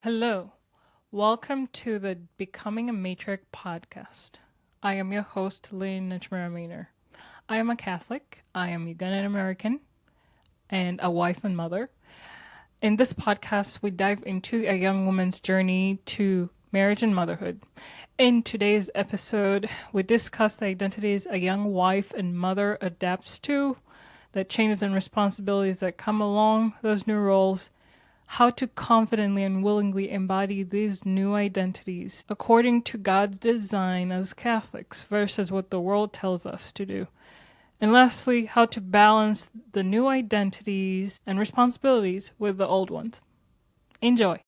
Hello, welcome to the Becoming a Matriarch podcast. I am your host, Nakimera-Mahner. I am a Catholic, I am Ugandan American, and a wife and mother. In this podcast, we dive into a young woman's journey to marriage and motherhood. In today's episode, we discuss the identities a young wife and mother adapts to, the changes and responsibilities that come along those new roles, how to confidently and willingly embody these new identities according to God's design as Catholics versus what the world tells us to do. And lastly, how to balance the new identities and responsibilities with the old ones. Enjoy.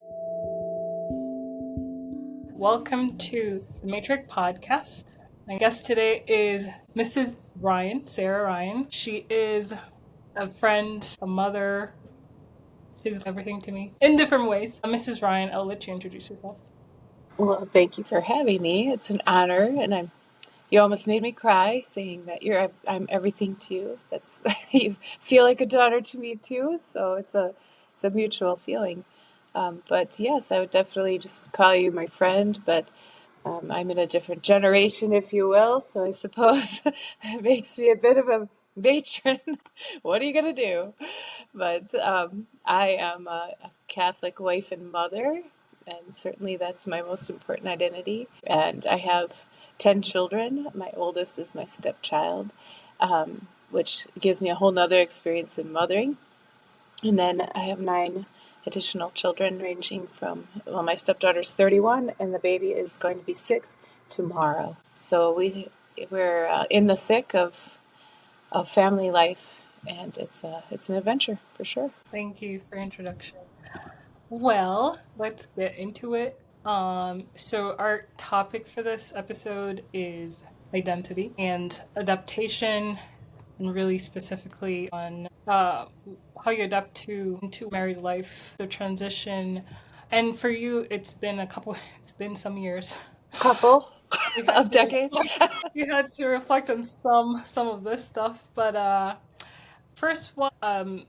Welcome to the Matrix Podcast. My guest today is Mrs. Ryan, Sarah Ryan. She is a friend, a mother. She's everything to me in different ways. Mrs. Ryan, I'll let you introduce yourself. Well, thank you for having me. It's an honor, and you almost made me cry saying that I'm everything to you. That's you feel like a daughter to me too. So it's a mutual feeling. But yes, I would definitely just call you my friend. But I'm in a different generation, if you will. So I suppose that makes me a bit of a matron. What are you gonna do? But I am a Catholic wife and mother, and certainly that's my most important identity. And I have 10 children. My oldest is my stepchild, which gives me a whole nother experience in mothering. And then I have 9 additional children ranging from, well, my stepdaughter's 31 and the baby is going to be 6 tomorrow. So we're in the thick of family life, and it's an adventure for sure. Thank you for introduction. Well, let's get into it. So our topic for this episode is identity and adaptation, and really specifically on how you adapt to into married life, the transition. And for you, it's been it's been some years. Couple You had of to decades. reflect, you had to reflect on some of this stuff, but first one,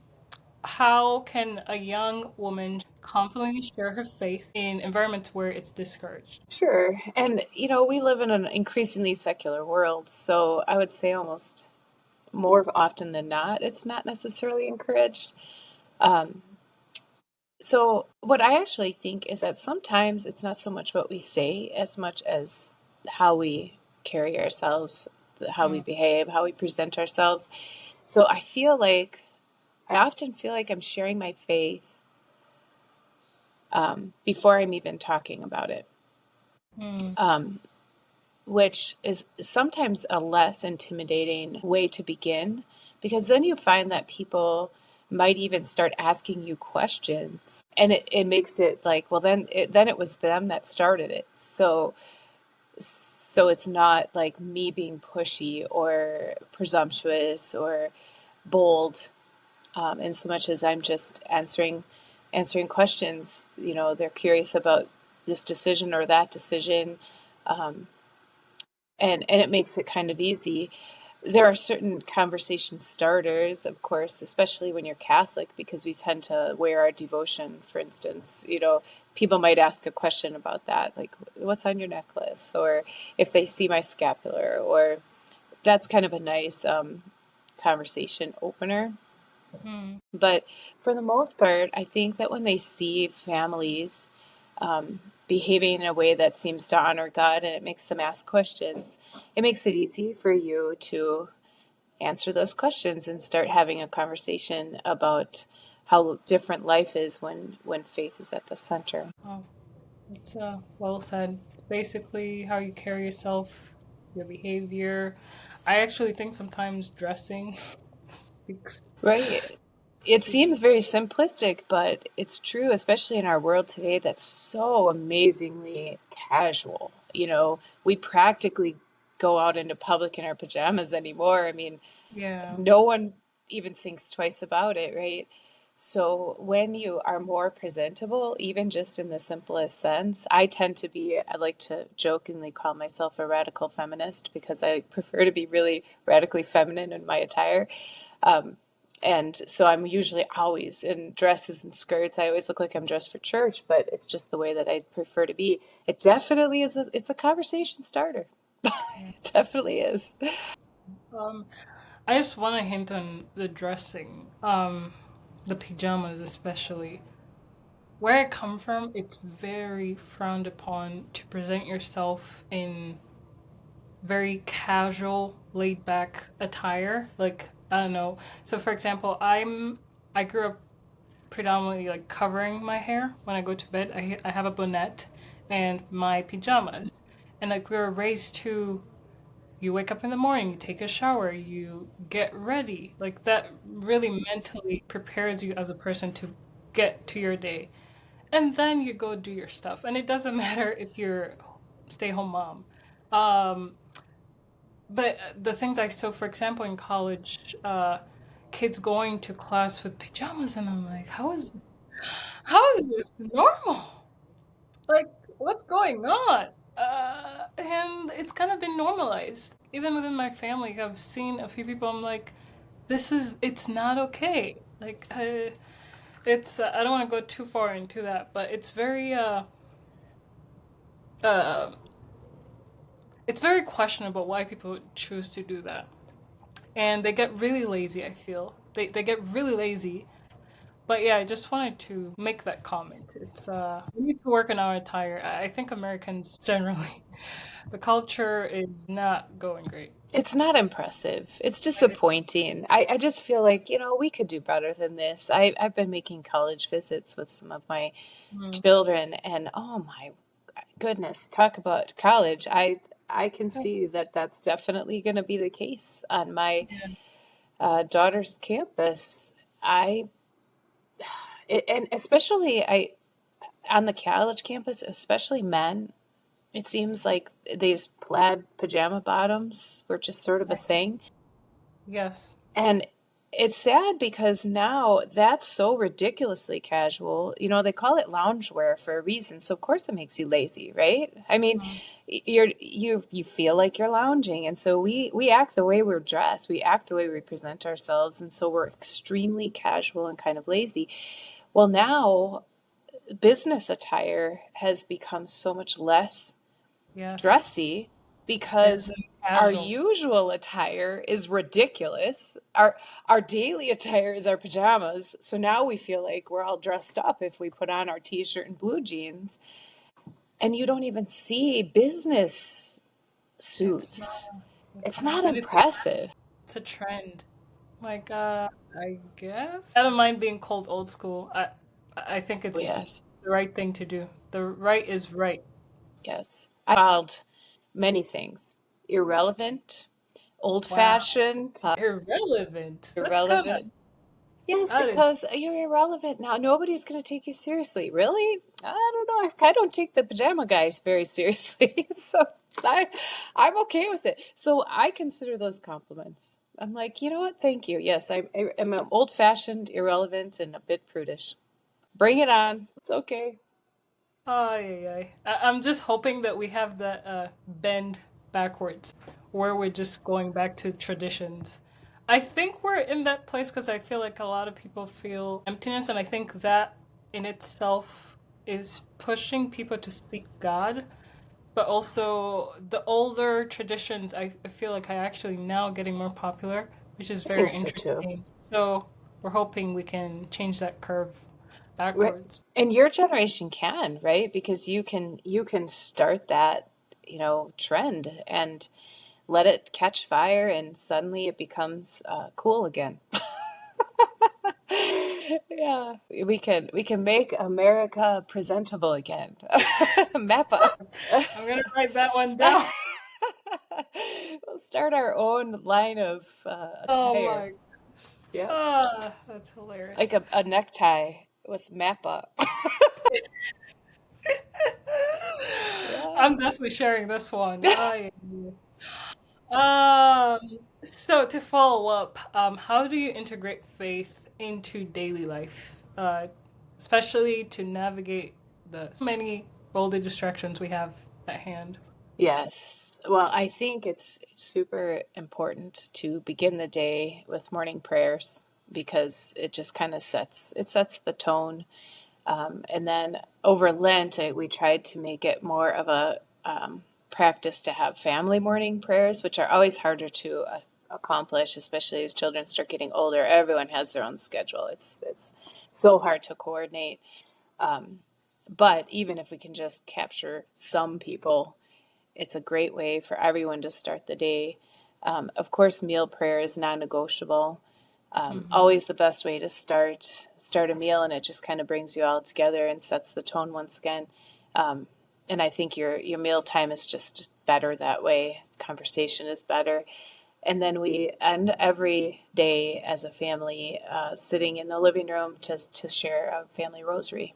how can a young woman confidently share her faith in environments where it's discouraged? Sure. And, we live in an increasingly secular world. So I would say almost more often than not, it's not necessarily encouraged. Um, so what I actually think is that sometimes it's not so much what we say as much as how we carry ourselves, how we Mm. behave, how we present ourselves. So I often feel like I'm sharing my faith before I'm even talking about it. Mm. Which is sometimes a less intimidating way to begin, because then you find that people might even start asking you questions, and it makes it like, well, then it was them that started it. So it's not like me being pushy or presumptuous or bold, in so much as I'm just answering questions. They're curious about this decision or that decision. Um, and it makes it kind of easy. There are certain conversation starters, of course, especially when you're Catholic, because we tend to wear our devotion, for instance. People might ask a question about that, like, what's on your necklace? Or if they see my scapular, or that's kind of a nice conversation opener. Mm. But for the most part, I think that when they see families behaving in a way that seems to honor God and it makes them ask questions, it makes it easy for you to answer those questions and start having a conversation about how different life is when faith is at the center. Oh, it's well said. Basically, how you carry yourself, your behavior. I actually think sometimes dressing speaks Right. It speaks. seems very simplistic, but it's true, especially in our world today that's so amazingly casual. We practically go out into public in our pajamas anymore. I mean, Yeah. no one even thinks twice about it, right? So when you are more presentable, even just in the simplest sense, I like to jokingly call myself a radical feminist because I prefer to be really radically feminine in my attire. Um, And so I'm usually always in dresses and skirts. I always look like I'm dressed for church, but it's just the way that I prefer to be. It definitely is. It's a conversation starter. Yeah. It definitely is. Um, I just want to hint on the dressing, the pajamas especially. Where I come from, it's very frowned upon to present yourself in very casual, laid back attire. Like, I don't know. So for example, I grew up predominantly like covering my hair when I go to bed. I have a bonnet and my pajamas. And like we were raised to, you wake up in the morning, you take a shower, you get ready. Like that really mentally prepares you as a person to get to your day. And then you go do your stuff. And it doesn't matter if you're stay home mom. Um, but the things I so, for example, in college, kids going to class with pajamas, and I'm like, how is this normal? Like, what's going on? And it's kind of been normalized. Even within my family, I've seen a few people. I'm like, it's not okay. Like, I don't want to go too far into that, but uh, it's very questionable why people choose to do that. And they get really lazy, I feel. They get really lazy. But yeah, I just wanted to make that comment. We need to work on our attire. I think Americans generally, the culture is not going great. It's not impressive. It's disappointing. I just feel like, we could do better than this. I've been making college visits with some of my Mm. children, and oh my goodness, talk about college. I can see that that's definitely going to be the case on my Yeah. daughter's campus. And especially I on the college campus, especially men, it seems like these plaid pajama bottoms were just sort of a thing. Yes. And it's sad because now that's so ridiculously casual. They call it loungewear for a reason. So of course it makes you lazy, right? I mean, Mm. you feel like you're lounging, and so we act the way we're dressed. We act the way we present ourselves, and so we're extremely casual and kind of lazy. Well, now business attire has become so much less Yes. dressy It's because just our casual. usual attire is ridiculous. Our daily attire is our pajamas. So now we feel like we're all dressed up if we put on our t-shirt and blue jeans. And you don't even see business It's suits. not. It's It's not. not But impressive. it's a trend. Like, I guess. I don't mind being called old school. I think Oh, it's yes. the right thing to do. The right is right. Yes. I called many things. Irrelevant, Wow. old-fashioned, Irrelevant. That's kind of irrelevant. Yes, that is. because you're irrelevant now. Nobody's going to take you seriously. Really? I don't know. I don't take the pajama guys very seriously. So I, I'm okay with it. So I consider those compliments. I'm like, you know what? Thank you. Yes, I am old-fashioned, irrelevant, and a bit prudish. Bring it on. It's okay. Ay, ay, ay. I'm just hoping that we have that bend backwards, where we're just going back to traditions. I think we're in that place because I feel like a lot of people feel emptiness, and I think that in itself is pushing people to seek God. But also, the older traditions, I feel like are actually now getting more popular, which is I think very so too. interesting. So, we're hoping we can change that curve Right. backwards. And your generation can, right? Because you can start that, trend and let it catch fire, and suddenly it becomes cool again. Yeah, we can make America presentable again. Mappa. I'm gonna write that one down. We'll start our own line of Oh attire. my, Yep, that's like hilarious. a necktie with Mappa. I'm Yes. definitely sharing this one. Um, so to follow up, how do you integrate faith into daily life, especially to navigate the so many worldly distractions we have at hand? Yes. Well, I think it's super important to begin the day with morning prayers. because it just kind of sets the tone. And then over Lent, we tried to make it more of a practice to have family morning prayers, which are always harder to accomplish, especially as children start getting older. Everyone has their own schedule. It's so hard to coordinate. Um, but even if we can just capture some people, it's a great way for everyone to start the day. Of course, meal prayer is non-negotiable. Mm-hmm. Always the best way to start a meal, and it just kind of brings you all together and sets the tone once again. Um, and I think your meal time is just better that way. Conversation is better, and then we end every day as a family sitting in the living room to share a family rosary.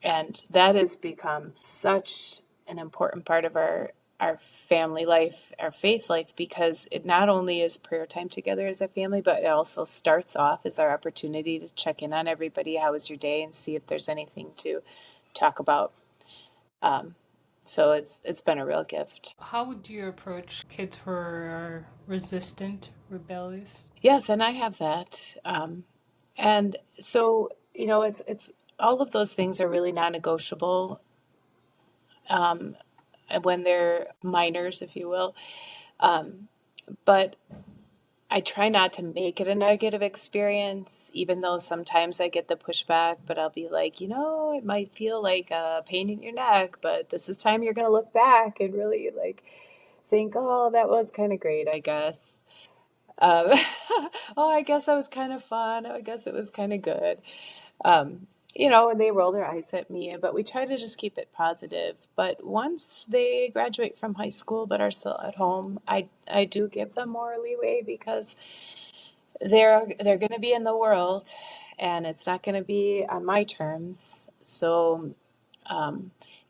And that has become such an important part of our family life, our faith life, because it not only is prayer time together as a family, but it also starts off as our opportunity to check in on everybody. How was your day? And see if there's anything to talk about. Um, so it's been a real gift. How would you approach kids who are resistant, rebellious? Yes, and I have that. And so, it's all of those things are really non-negotiable when they're minors, if you will. But I try not to make it a negative experience, even though sometimes I get the pushback, but I'll be like, it might feel like a pain in your neck, but this is time you're going to look back and really like think, oh, that was kind of great, I guess. Um, oh, I guess that was kind of fun. I guess it was kind of good. And they roll their eyes at me, but we try to just keep it positive. But once they graduate from high school but are still at home, I do give them more leeway because they're going to be in the world and it's not going to be on my terms. So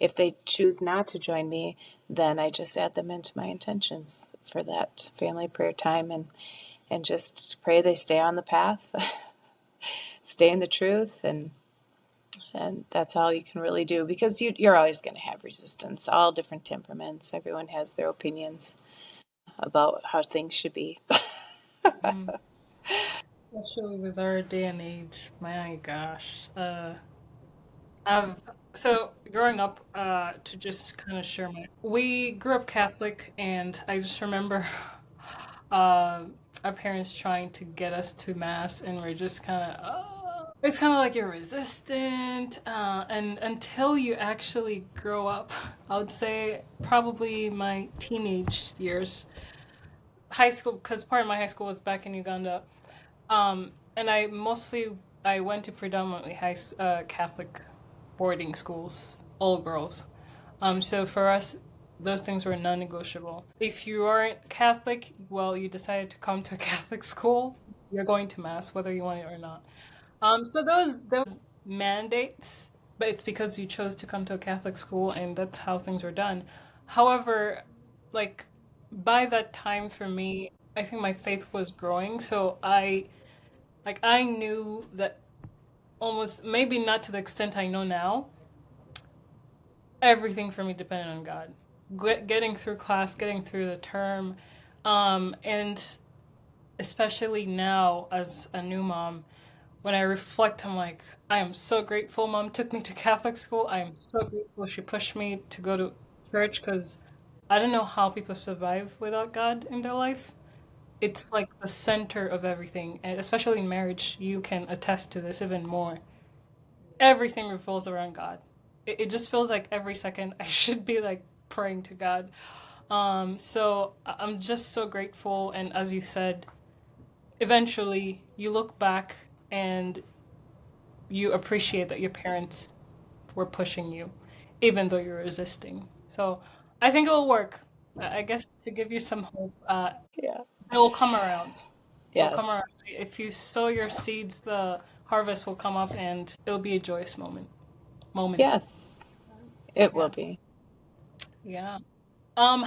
if they choose not to join me, then I just add them into my intentions for that family prayer time and just pray they stay on the path, stay in the truth, and that's all you can really do because you're always going to have resistance, all different temperaments. Everyone has their opinions about how things should be. Mm-hmm. Especially with our day and age, my gosh. I've so growing up, to just kind of share we grew up Catholic, and I just remember, uh, our parents trying to get us to mass, and we're just kind of, it's kind of like you're resistant, and until you actually grow up, I would say probably my teenage years, high school, because part of my high school was back in Uganda. And I went to predominantly Catholic boarding schools, all girls. So for us, those things were non-negotiable. If you aren't Catholic, well, you decided to come to a Catholic school, you're going to mass whether you want it or not. So those there was mandates, but it's because you chose to come to a Catholic school, and that's how things were done. However, like by that time for me, I think my faith was growing, so I knew that almost maybe not to the extent I know now. Everything for me depended on God. Getting through class, getting through the term, and especially now as a new mom, when I reflect, I'm like, I am so grateful mom took me to Catholic school. I am so grateful she pushed me to go to church because I don't know how people survive without God in their life. It's like the center of everything, and especially in marriage, you can attest to this even more. Everything revolves around God. It just feels like every second I should be like praying to God. So I'm just so grateful, and as you said, eventually you look back and you appreciate that your parents were pushing you, even though you're resisting. So I think it will work. I guess to give you some hope, Yeah. it will come around. It'll come Yes. around. If you sow your seeds, the harvest will come up, and it'll be a joyous moment. Moments. Yes. It will Yeah. be. Yeah.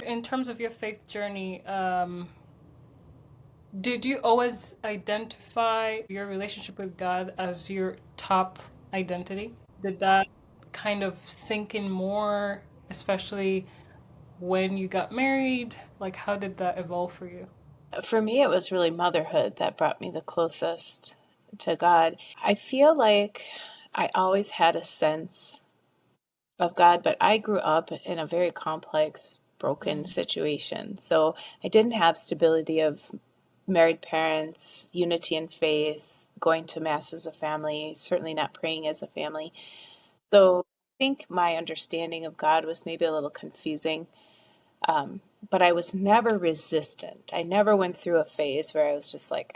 In terms of your faith journey, did you always identify your relationship with God as your top identity? Did that kind of sink in more, especially when you got married? Like, how did that evolve for you? For me, it was really motherhood that brought me the closest. to God. I feel like I always had a sense of God, but I grew up in a very complex, broken Mm, situation. So I didn't have stability of married parents, unity in faith, going to mass as a family, certainly not praying as a family. So I think my understanding of God was maybe a little confusing. But I was never resistant. I never went through a phase where I was just like,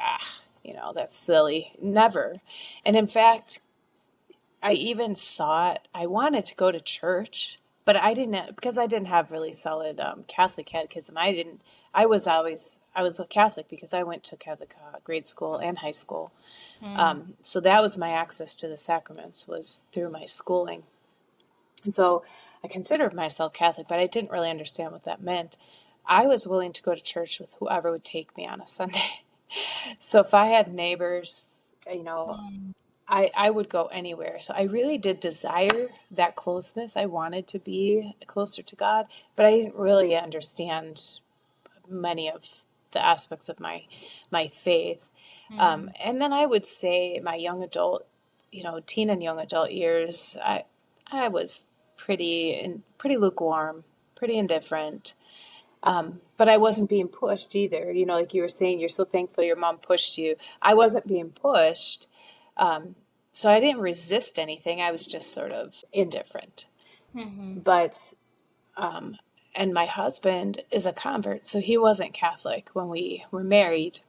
that's silly. Never. And in fact, I even saw it. I wanted to go to church, but I didn't because I didn't have really solid Catholic catechism. I was a Catholic because I went to Catholic grade school and high school. mm, So that was my access to the sacraments was through my schooling. And so I considered myself Catholic, but I didn't really understand what that meant. I was willing to go to church with whoever would take me on a Sunday. So if I had neighbors, mm, I would go anywhere. So I really did desire that closeness. I wanted to be closer to God, but I didn't really understand many of the aspects of my faith. mm, And then I would say my young adult, teen and young adult years, I was pretty lukewarm, pretty indifferent. But I wasn't being pushed either. Like you were saying, you're so thankful your mom pushed you. I wasn't being pushed. Um, so I didn't resist anything. I was just sort of indifferent. mhm, But, and my husband is a convert, so he wasn't Catholic when we were married.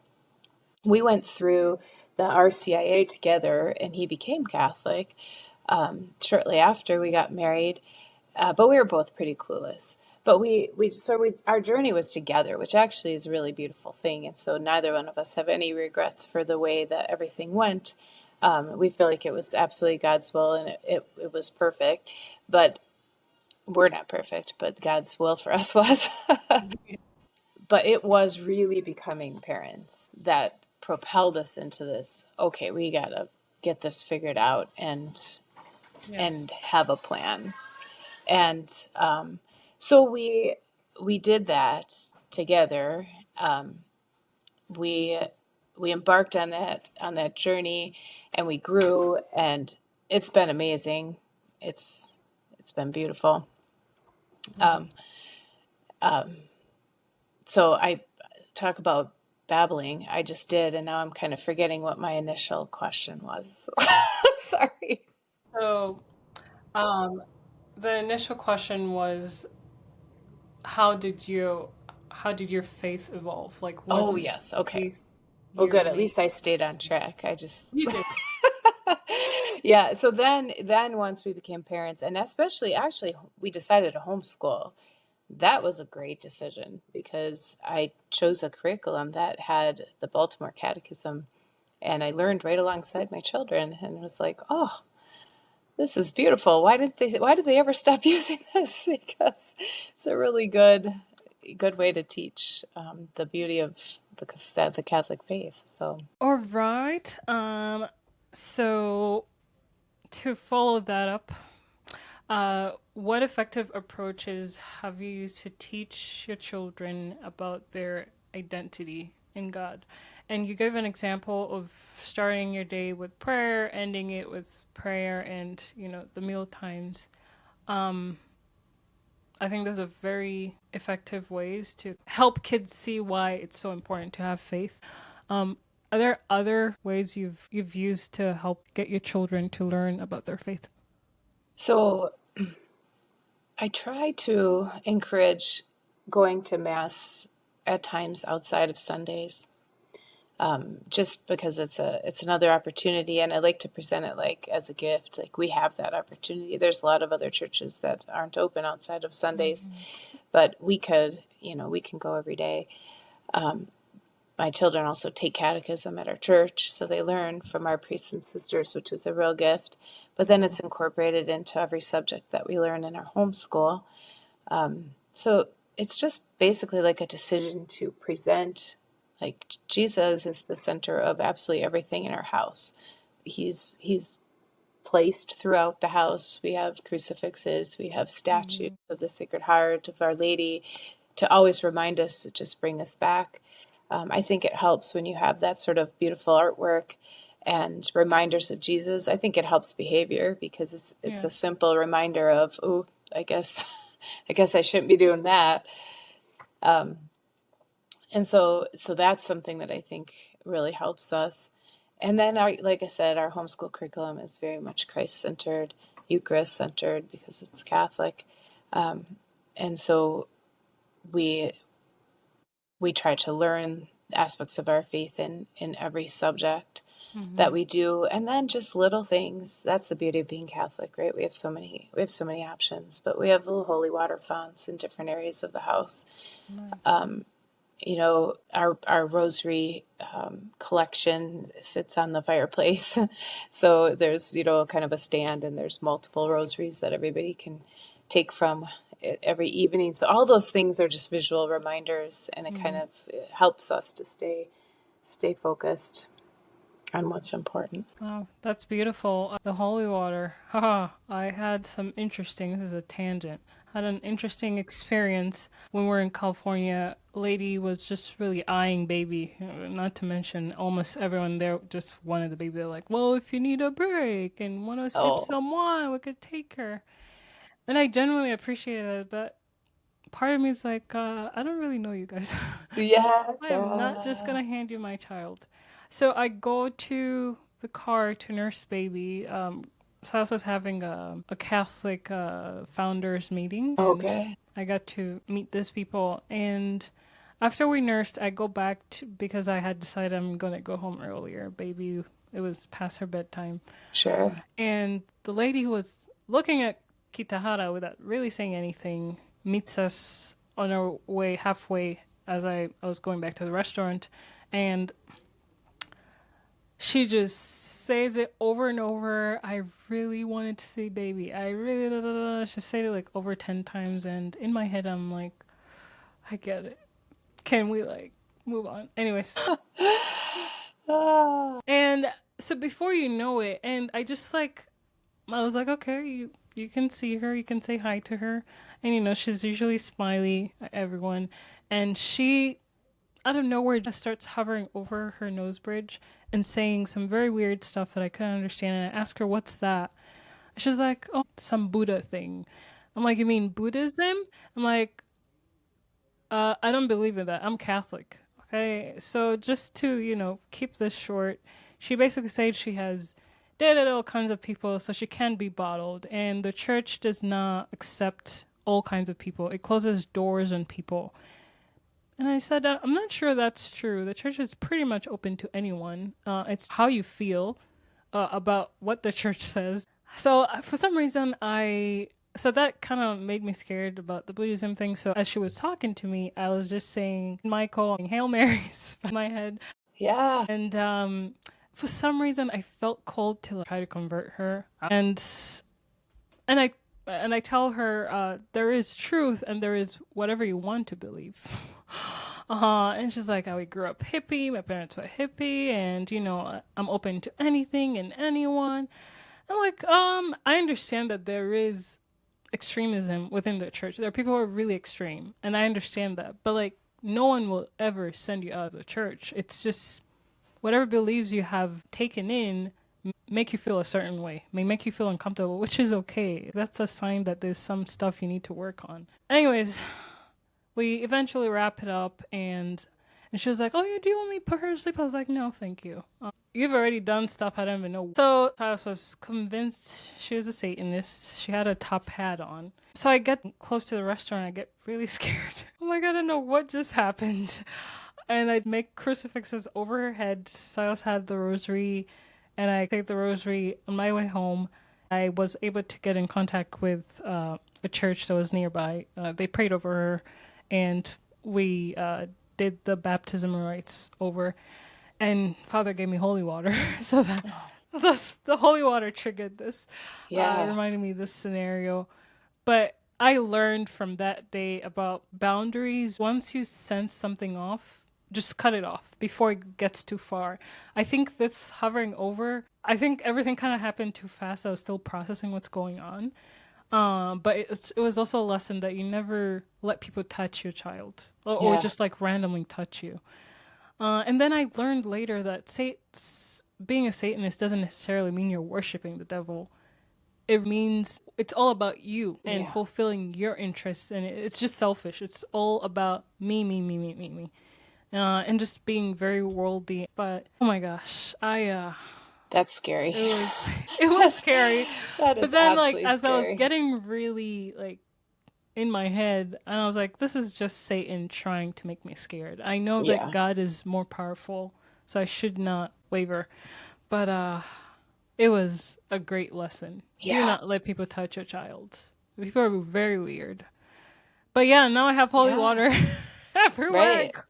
We went through the RCIA together and he became Catholic shortly after we got married. But we were both pretty clueless. But our journey was together, which actually is a really beautiful thing. And so neither one of us have any regrets for the way that everything went. We feel like it was absolutely God's will and it was perfect. But we're not perfect, but God's will for us was. But it was really becoming parents that propelled us into this. Okay, we gotta get this figured out yes. and have a plan. And so we did that together. Um, we we embarked on that journey, and we grew, and it's been amazing. It's it's been beautiful. Mm. So I talk about babbling. I just did, and now I'm kind of forgetting what my initial question was. Sorry. So, um, the initial question was, how did you, how did your faith evolve? Like, Oh what's yes. Okay. really Well, your good. At main? least I stayed on track. I just You did. yeah, so then once we became parents and especially actually we decided to homeschool. That was a great decision because I chose a curriculum that had the Baltimore Catechism and I learned right alongside my children and was like, "Oh, this is beautiful. Why did they ever stop using this?" Because it's a really good way to teach the beauty of the Catholic faith. So All right. So to follow that up, what effective approaches have you used to teach your children about their identity in God? And you gave an example of starting your day with prayer, ending it with prayer, and the meal times. I think those are very effective ways to help kids see why it's so important to have faith. Are there other ways you've used to help get your children to learn about their faith? so I try to encourage going to mass at times outside of Sundays, just because it's another opportunity, and I like to present it like as a gift. Like we have that opportunity. There's a lot of other churches that aren't open outside of Sundays, Mhm. but we can go every day. My children also take catechism at our church, so they learn from our priests and sisters, which is a real gift. But then it's incorporated into every subject that we learn in our homeschool. So it's just basically like a decision to present, like Jesus is the center of absolutely everything in our house. He's placed throughout the house. We have crucifixes, we have statues Mhm. of the Sacred Heart of Our Lady to always remind us, to just bring us back. I think it helps when you have that sort of beautiful artwork and reminders of Jesus. I think it helps behavior because it's Yeah. a simple reminder of, oh, I guess I guess I shouldn't be doing that. And so that's something that I think really helps us. And then like I said, our homeschool curriculum is very much Christ centered, Eucharist centered because it's Catholic. And so we we try to learn aspects of our faith in every subject that Mm-hmm. we do, and then just little things. That's the beauty of being Catholic, right? We have so many options, but we have little holy water founts in different areas of the house. Nice. Our rosary collection sits on the fireplace, so there's kind of a stand, and there's multiple rosaries that everybody can take from every evening. So all those things are just visual reminders, and it kind Mm-hmm. of helps us to stay focused on what's important. Wow, that's beautiful. The holy water. Haha, I had some interesting, this is a tangent. Had an interesting experience when we were in California. A lady was just really eyeing baby. Not to mention, almost everyone there just wanted the baby. They're like, well, if you need a break and want to sip Oh, some wine, we could take her. And I genuinely appreciated it, but part of me is like, I don't really know you guys. yeah, I am not just yeah. gonna hand you my child. So I go to the car to nurse baby. Sas was having a Catholic founders meeting, and Okay, I got to meet these people. And after we nursed, I go back to because I had decided I'm gonna go home earlier. Baby, it was past her bedtime, sure. and the lady who was looking at Kitahara without really saying anything meets us on our way halfway as I was going back to the restaurant, and she just says it over and over. I really wanted to say baby. I really da, da, da. She said it like over 10 times, and in my head I'm like, I get it. Can we like move on? Anyways, Ah, and so before you know it, and I was like, okay, you can see her, you can say hi to her, and she's usually smiley at everyone, and she out of nowhere just starts hovering over her nose bridge and saying some very weird stuff that I couldn't understand. And I ask her, "What's that?" She's like, "Oh, some Buddha thing." I'm like, "You mean Buddhism?" I'm like, I don't believe in that. I'm Catholic. Okay. So just to, keep this short, she basically said she has dated all kinds of people, so she can be bottled. And the church does not accept all kinds of people, it closes doors on people. And I said, I'm not sure that's true. The church is pretty much open to anyone. It's how you feel about what the church says. So for some reason, so that kind of made me scared about the Buddhism thing. So as she was talking to me, I was just saying Michael, Hail Marys in my head, yeah, and for some reason, I felt called to try to convert her, and I tell her there is truth and there is whatever you want to believe. And she's like, we grew up hippie. My parents were hippie, and I'm open to anything and anyone. I'm like, I understand that there is extremism within the church. There are people who are really extreme, and I understand that. But like, no one will ever send you out of the church. It's just whatever beliefs you have taken in make you feel a certain way, may make you feel uncomfortable, which is okay. That's a sign that there's some stuff you need to work on. Anyways, we eventually wrap it up, and she was like, "Oh yeah, do you want me to put her to sleep?" I was like, "No, thank you. You've already done stuff I don't even know." So Silas was convinced she was a Satanist. She had a top hat on. So I get close to the restaurant. I get really scared. I'm like, I don't know what just happened. And I make crucifixes over her head. Silas had the rosary, and I take the rosary on my way home. I was able to get in contact with a church that was nearby. They prayed over her, and we did the baptism rites over. And Father gave me holy water, so that the holy water triggered this. It yeah, reminded me of this scenario. But I learned from that day about boundaries. Once you sense something off, just cut it off before it gets too far. I think this hovering over, I think everything kind of happened too fast. I was still processing what's going on. But it was also a lesson that you never let people touch your child or yeah, just like randomly touch you. And then I learned later that being a Satanist doesn't necessarily mean you're worshiping the devil. It means it's all about you and Yeah, fulfilling your interests, and it's just selfish. It's all about me, me, me, me, me, me, and just being very worldly. But oh my gosh, that's scary. it was it was That's, scary. that But is then, like, absolutely as I was scary. getting really like in my head, and I was like, this is just Satan trying to make me scared. I know that Yeah, God is more powerful, so I should not waver. But it was a great lesson. Do yeah, not let people touch your child. People are very weird. But yeah, now I have holy yeah, water everywhere I right. go.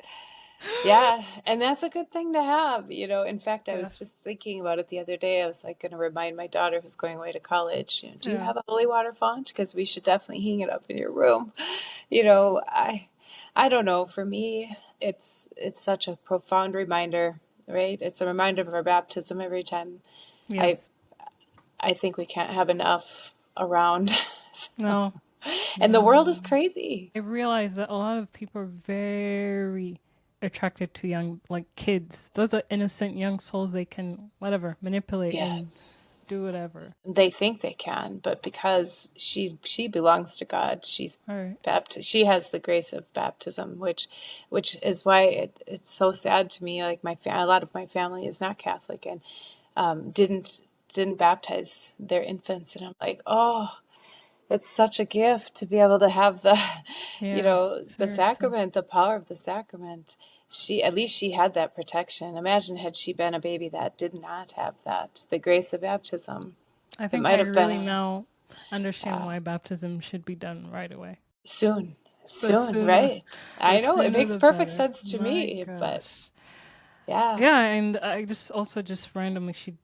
Yeah, and that's a good thing to have, In fact, I was Yes. just thinking about it the other day. I was like going to remind my daughter who's going away to college, do you Yeah. have a holy water font? Because we should definitely hang it up in your room. You know, I don't know. For me, it's such a profound reminder, right? It's a reminder of our baptism every time. I Yes. I think we can't have enough around. No. And the No. world No. is crazy. I realize that a lot of people are very attracted to young, like kids. Those are innocent young souls. They can whatever manipulate and do Yes. whatever. They think they can, but because she belongs to God, she's All right. baptized. She has the grace of baptism, which is why it's so sad to me. Like a lot of my family is not Catholic and didn't baptize their infants, and I'm like, oh, it's such a gift to be able to have the, Yeah. the Seriously. sacrament, the power of the sacrament. At least she had that protection. Imagine had she been a baby that did not have that, the grace of baptism. I It think might I have been really a now understand uh, why baptism should be done right away. soon, The soon, sooner, right? the I know it sooner makes the perfect better. sense to My me, but gosh. yeah. Yeah, and I just also just randomly she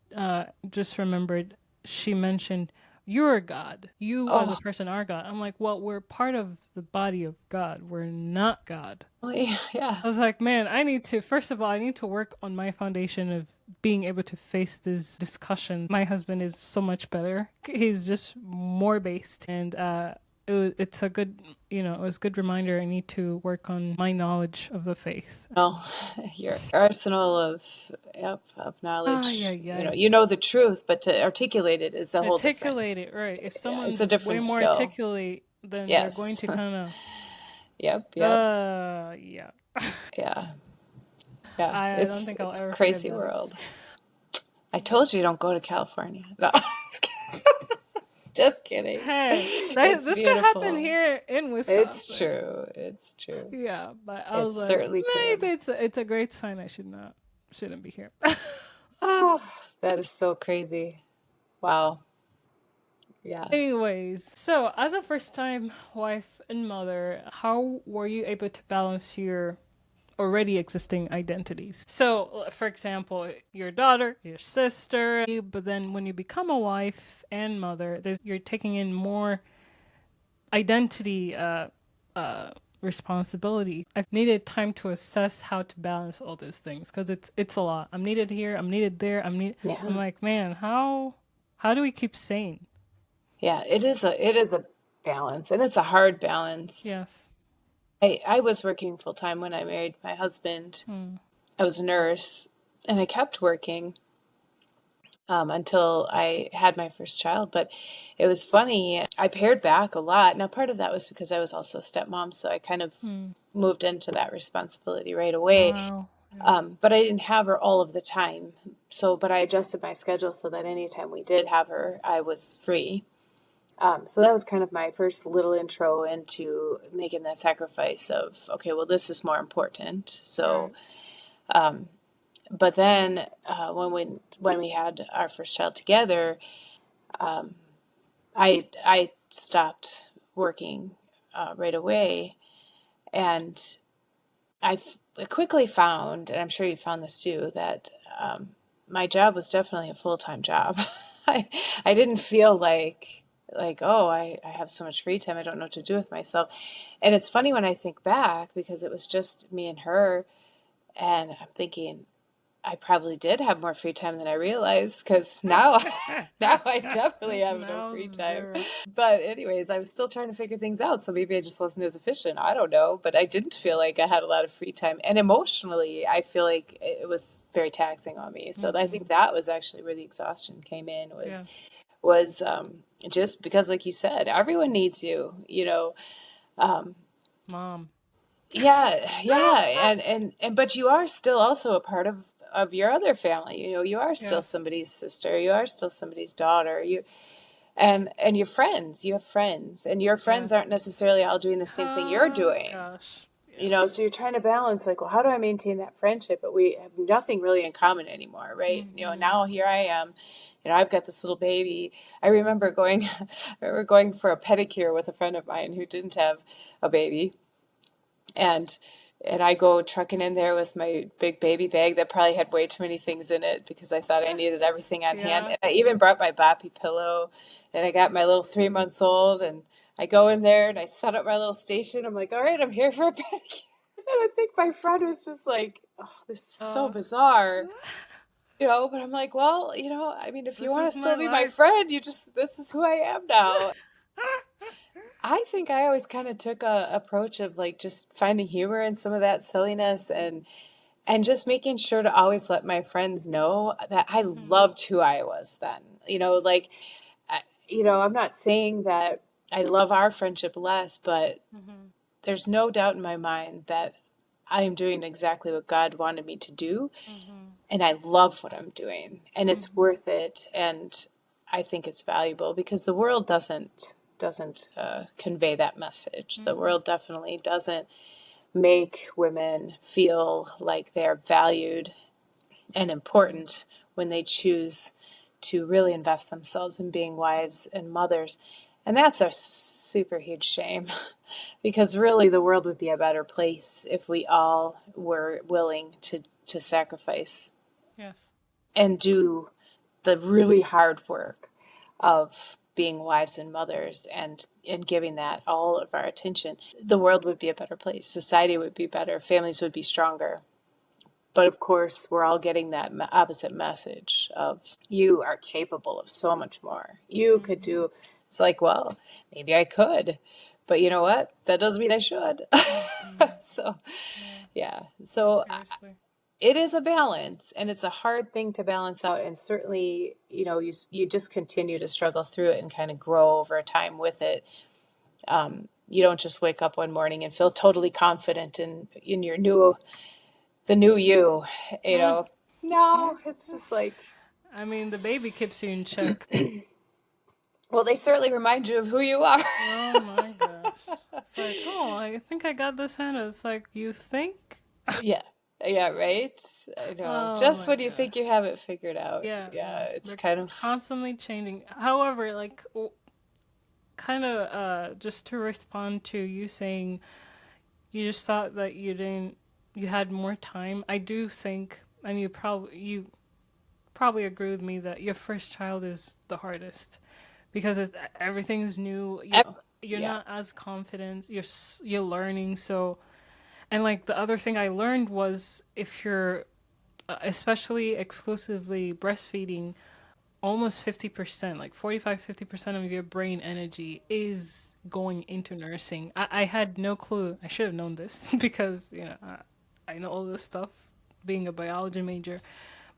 just remembered she mentioned you're God. You as a Oh, person are God. I'm like, well, we're part of the body of God. We're not God. yeah. I was like, man, I need to first of all, I need to work on my foundation of being able to face this discussion. My husband is so much better. He's just more based, and it's a good, it was a good reminder. I need to work on my knowledge of the faith. Well, your arsenal of yep, of Ah, yeah, knowledge. yeah. You know the truth, but to articulate it is a whole different. Articulate it right. If Yeah, it's someone's a way different more skill. articulate, then they're going Yes. to kind Yep, of, yep. yeah. Yeah. Yeah. I don't think I'll It's a ever forget crazy that. world. I told you don't go to California. No. Just kidding. Hey, It's this could happen beautiful. here in It's Wisconsin. true. It's true. Yeah, but I It was like, certainly maybe could. it's a great sign I shouldn't be here. Oh, that is so crazy. Wow. Yeah. Anyways, so as a first time wife and mother, how were you able to balance your already existing identities? So, for example, your daughter, your sister, but then when you become a wife and mother, you're taking in more identity uh, responsibility. I've needed time to assess how to balance all these things because it's a lot. I'm needed here. I'm needed there. I'm Yeah. like, man, how do we keep sane? Yeah. It is a balance, and it's a hard balance. Yes. I was working full time when I married my husband. Mm. I was a nurse, and I kept working until I had my first child. But it was funny. I pared back a lot. Now, part of that was because I was also a stepmom, so I kind of Mm. moved into that responsibility right away. Wow. Yeah. But I didn't have her all of the time. But I adjusted my schedule so that anytime we did have her, I was free. So that was kind of my first little intro into making that sacrifice of, okay, well, this is more important. So, Right. but then when we had our first child together, I stopped working right away, and I quickly found, and I'm sure you found this too, that my job was definitely a full-time job. I I didn't feel like, oh, I have so much free time, I don't know what to do with myself. And it's funny when I think back because it was just me and her, and I'm thinking, I probably did have more free time than I realized because now, now I definitely have no Now free time. zero. But anyways, I was still trying to figure things out, so maybe I just wasn't as efficient. I don't know, but I didn't feel like I had a lot of free time, and emotionally, I feel like it was very taxing on me. So I think that was actually where the exhaustion came in Yes, was just because, like you said, everyone needs you. Um, mom. yeah, yeah, and but you are still also a part of your other family. You are still Yes. somebody's sister. You are still somebody's daughter. And your friends. You have friends, and your friends Yes. aren't necessarily all doing the same thing you're Oh doing. gosh. Yeah. So you're trying to balance like, well, how do I maintain that friendship? But we have nothing really in common anymore, right? Now here I am. I've got this little baby. I remember going, I remember going for a pedicure with a friend of mine who didn't have a baby, and I go trucking in there with my big baby bag that probably had way too many things in it because I thought I needed everything on hand. Yeah. And I even brought my boppy pillow, and I got my little 3 month old, and I go in there and I set up my little station. I'm like, all right, I'm here for a pedicure. And I think my friend was just like, oh, this is so Uh, bizarre. But I'm like, well, I mean, if you this want is to my still be my life. friend, this is who I am now. I think I always kind of took a approach of like just finding humor in some of that silliness and just making sure to always let my friends know that I loved who I was then. Like I'm not saying that I love our friendship less, but Hmm. there's no doubt in my mind that I am doing exactly what God wanted me to do, Hmm. and I love what I'm doing, and it's Hmm. worth it, and I think it's valuable because the world doesn't convey that message. The Hmm. world definitely doesn't make women feel like they're valued and important when they choose to really invest themselves in being wives and mothers. And that's a super huge shame because really the world would be a better place if we all were willing to sacrifice Yes. and do the really hard work of being wives and mothers and giving that all of our attention. The world would be a better place. Society would be better. Families would be stronger. But of course, we're all getting that opposite message of you are capable of so much more. You could Hmm. do, it's like, well, maybe I could, but you know what? That doesn't mean I should. Hmm. So, Yeah. yeah. No, So seriously. it is a balance and it's a hard thing to balance out. And certainly, you just continue to struggle through it and kind of grow over time with it. You don't just wake up one morning and feel totally confident in the new you, you Mm. know. No, it's just like, I mean, the baby keeps you in check. well, they certainly remind you of who you are. Oh my gosh. It's like, oh, I think I got this handle. It's like, you think? Yeah. Yeah, right? I know. Oh Just my when you think you gosh. have it figured out. Yeah, Yeah, yeah. it's They're kind of, constantly changing. However, like, kind of, just to respond to you saying you just thought that you had more time. I do think, and you probably agree with me that your first child is the hardest because everything is new. You're yeah. not as confident. You're learning. So, and like the other thing I learned was if you're especially exclusively breastfeeding, almost 50%, like 45-50% of your brain energy is going into nursing. I had no clue. I should have known this because, I know all this stuff being a biology major,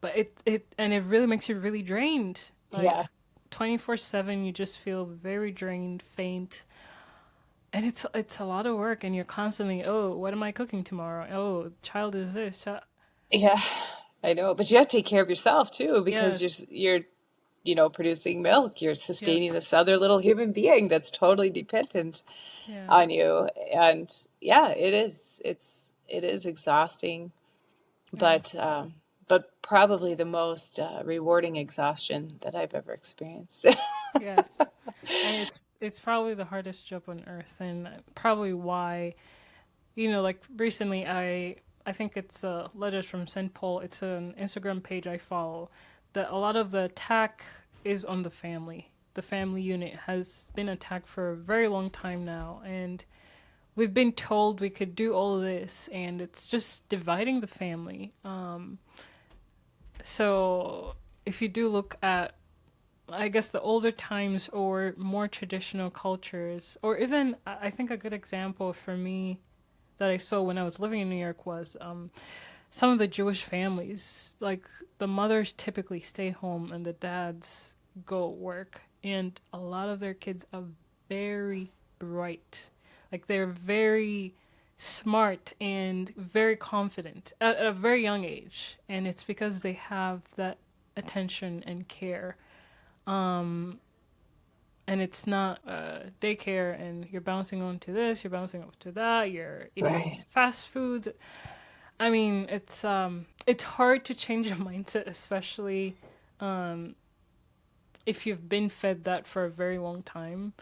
but it really makes you really drained. Like Yeah. 24/7 you just feel very drained, faint. And it's a lot of work and you're constantly, "Oh, what am I cooking tomorrow? Oh, child is this." Yeah. I know, but you have to take care of yourself too because Yes. you're producing milk. You're sustaining Yes. this other little human being that's totally dependent Yeah. on you. And yeah, it is exhausting, Yeah. but probably the most rewarding exhaustion that I've ever experienced. Yes. And it's probably the hardest job on earth and probably why, like recently I think it's letters from St. Paul. It's an Instagram page I follow that a lot of the attack is on the family. The family unit has been attacked for a very long time now, and we've been told we could do all of this, and it's just dividing the family. So if you do look at, I guess, the older times or more traditional cultures, or even, I think a good example for me that I saw when I was living in New York was some of the Jewish families. Like the mothers typically stay home and the dads go work, and a lot of their kids are very bright. Like they're very smart and very confident at a very young age, and it's because they have that attention and care. And it's not daycare and you're bouncing onto this, you're bouncing up to that, you're eating Right. fast foods. I mean, it's hard to change a mindset, especially if you've been fed that for a very long time.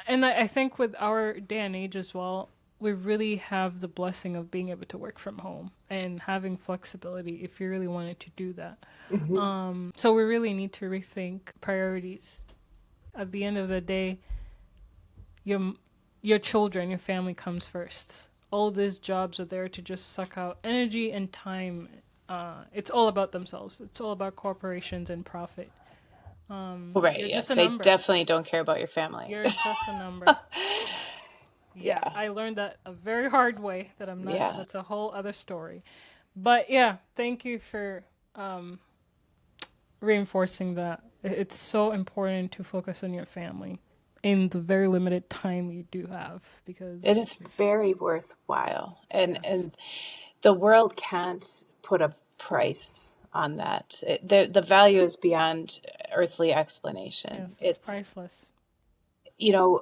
And I think with our day and age as well, we really have the blessing of being able to work from home and having flexibility if you really wanted to do that. Hmm. So we really need to rethink priorities. At the end of the day, your your children, your family comes first. All these jobs are there to just suck out energy and time. It's all about themselves. It's all about corporations and profit. Right. You're just Yes. a They number. definitely don't care about your family. You're just a number. Yeah, Yeah. I learned that a very hard way. That I'm not. Yeah. That's a whole other story. But yeah, thank you for reinforcing that. It's so important to focus on your family in the very limited time you do have It because is very worthwhile. yes, And the world can't put a price on that. The value is beyond earthly explanation. yes, it's It's, priceless.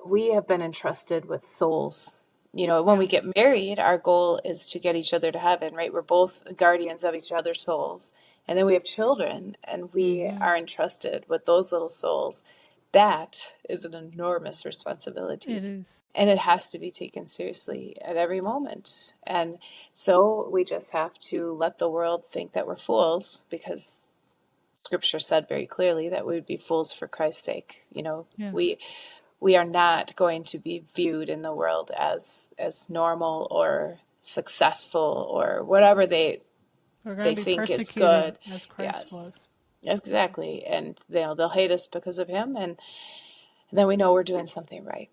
we have been entrusted with souls. When we Yes. get married, our goal is to get each other to heaven, right? We're both guardians of each other's souls. And then we have children, and we Mm-hmm. are entrusted with those little souls. That is an enormous responsibility. It is. And it has to be taken seriously at every moment. And so we just have to let the world think that we're fools because scripture said very clearly that we would be fools for Christ's sake. Yes. We are not going to be viewed in the world as normal or successful or whatever We're going they to be think is persecuted good. as Christ Yes. was. Exactly. And they'll hate us because of him, and then we know we're doing something right.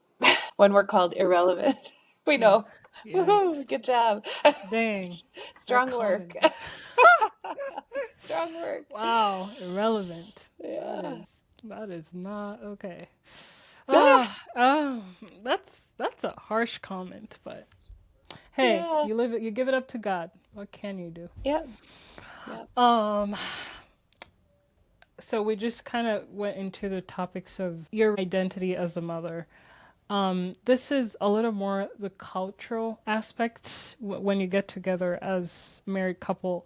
When we're called irrelevant, we Yeah. know. Woohoo, Yikes. good job. Dang. That Strong work. comment. Strong work. Wow. Irrelevant. That Yeah. is that is not okay. Ah, Ah, that's a harsh comment, but hey, yeah. you give it up to God. What can you do? Yep. Yep. Um, so we just kind of went into the topics of your identity as a mother. This is a little more the cultural aspect when you get together as a married couple.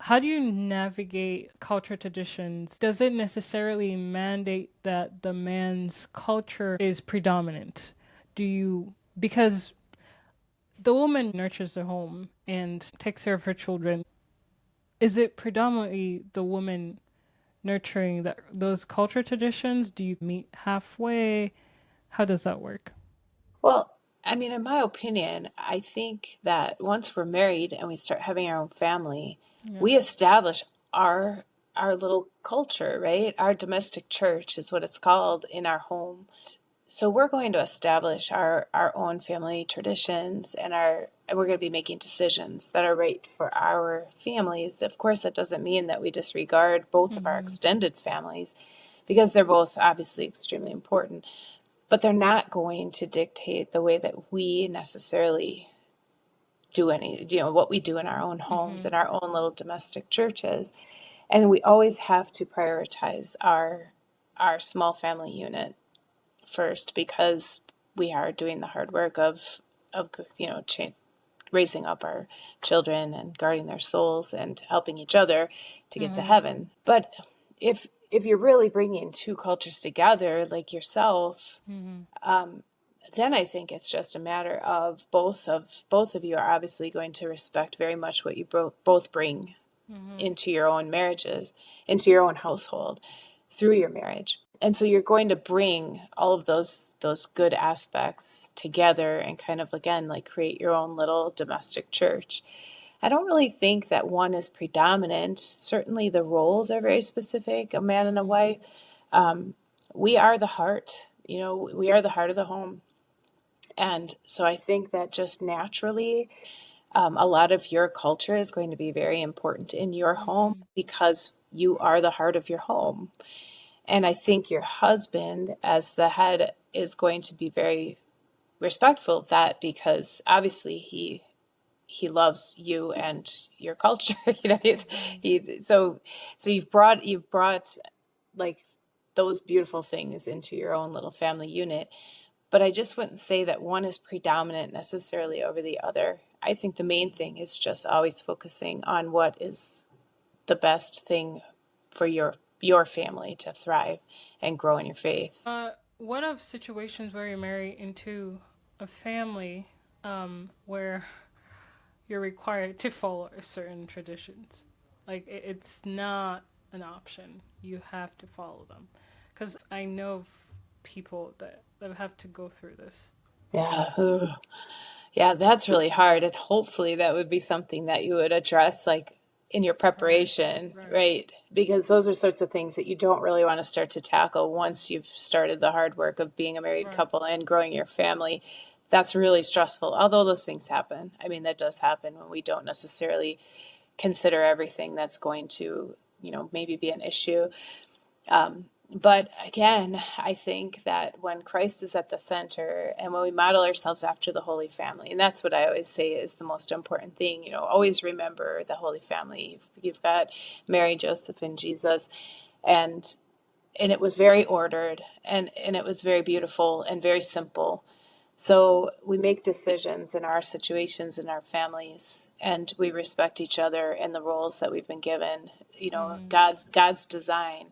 How do you navigate culture traditions? Does it necessarily mandate that the man's culture is predominant? Do you, because the woman nurtures the home and takes care of her children, is it predominantly the woman nurturing those culture traditions? Do you meet halfway? How does that work? Well, I mean, in my opinion, I think that once we're married and we start having our own family, Yeah. we establish our our little culture, right? Our domestic church is what it's called in our home. So we're going to establish our own family traditions and we're going to be making decisions that are right for our families. Of course, that doesn't mean that we disregard both of our Mm-hmm. extended families because they're both obviously extremely important, but they're not going to dictate the way that we necessarily do what we do in our own homes Mm-hmm. and our own little domestic churches. And we always have to prioritize our small family unit first because we are doing the hard work of raising up our children and guarding their souls and helping each other to get to Mm-hmm. heaven. But if you're really bringing two cultures together like yourself, Mm-hmm. then I think it's just a matter of both of you are obviously going to respect very much what you both bring Mm-hmm. into your own marriages, into your own household through your marriage. And so you're going to bring all of those good aspects together and kind of again like create your own little domestic church. I don't really think that one is predominant. Certainly the roles are very specific, a man and a Mm-hmm. wife. We are the heart, we are the heart of the home. And so I think that just naturally, a lot of your culture is going to be very important in your home Mm-hmm. because you are the heart of your home. And I think your husband, as the head, is going to be very respectful of that because obviously he loves you and your culture. Mm-hmm. So you've brought like those beautiful things into your own little family unit. But I just wouldn't say that one is predominant necessarily over the other. I think the main thing is just always focusing on what is the best thing for your family to thrive and grow in your faith. What of situations where you marry into a family where you're required to follow certain traditions? Like it's not an option. You have to follow them. Because I know of people that have to go through this. Yeah. Ugh. Yeah, that's really hard. And hopefully that would be something that you would address like in your Right. preparation, Right. right? Because those are sorts of things that you don't really want to start to tackle once you've started the hard work of being a married Right. couple and growing your family. That's really stressful. Although those things happen. I mean, that does happen when we don't necessarily consider everything that's going to, maybe be an issue. But again, I think that when Christ is at the center and when we model ourselves after the Holy Family, and that's what I always say is the most important thing, always remember the Holy Family. You've got Mary, Joseph, and Jesus, and it was very ordered and it was very beautiful and very simple. So we make decisions in our situations in our families, and we respect each other and the roles that we've been given. Mm-hmm. God's design.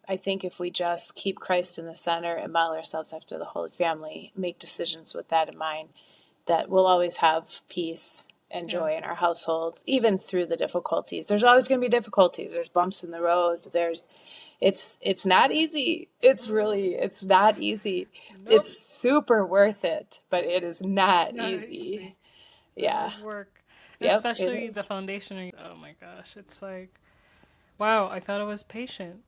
I think if we just keep Christ in the center and model ourselves after the Holy Family, make decisions with that in mind, that we'll always have peace and joy Yes. in our household, even through the difficulties. There's always going to be difficulties. There's bumps in the road. It's not easy. It's not easy. Nope. It's super worth it, but it is not Not easy. easy. The Yeah. hard work. Yep, it Especially the is. foundation. Oh my gosh. It's like, wow, I thought I was patient.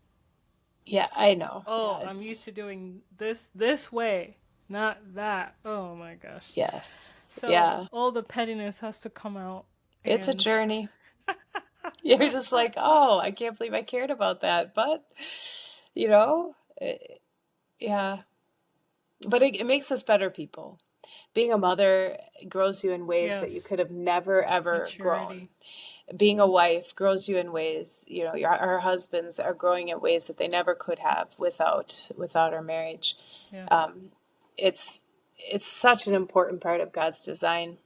Yeah, I know. Yeah, Oh, I'm used to doing this way, not that. Oh my gosh. yes. So Yeah. all the pettiness has to come out, It's a and journey. You're just like, oh, I can't believe I cared about that. But, you know, eh, yeah. But it makes us better people. Being a mother grows you in ways that you yes, could have never, ever grown. maturity. Being a wife grows you in ways, our husbands are growing in ways that they never could have without our marriage. Yes, Um, it's it's such an important part of God's design,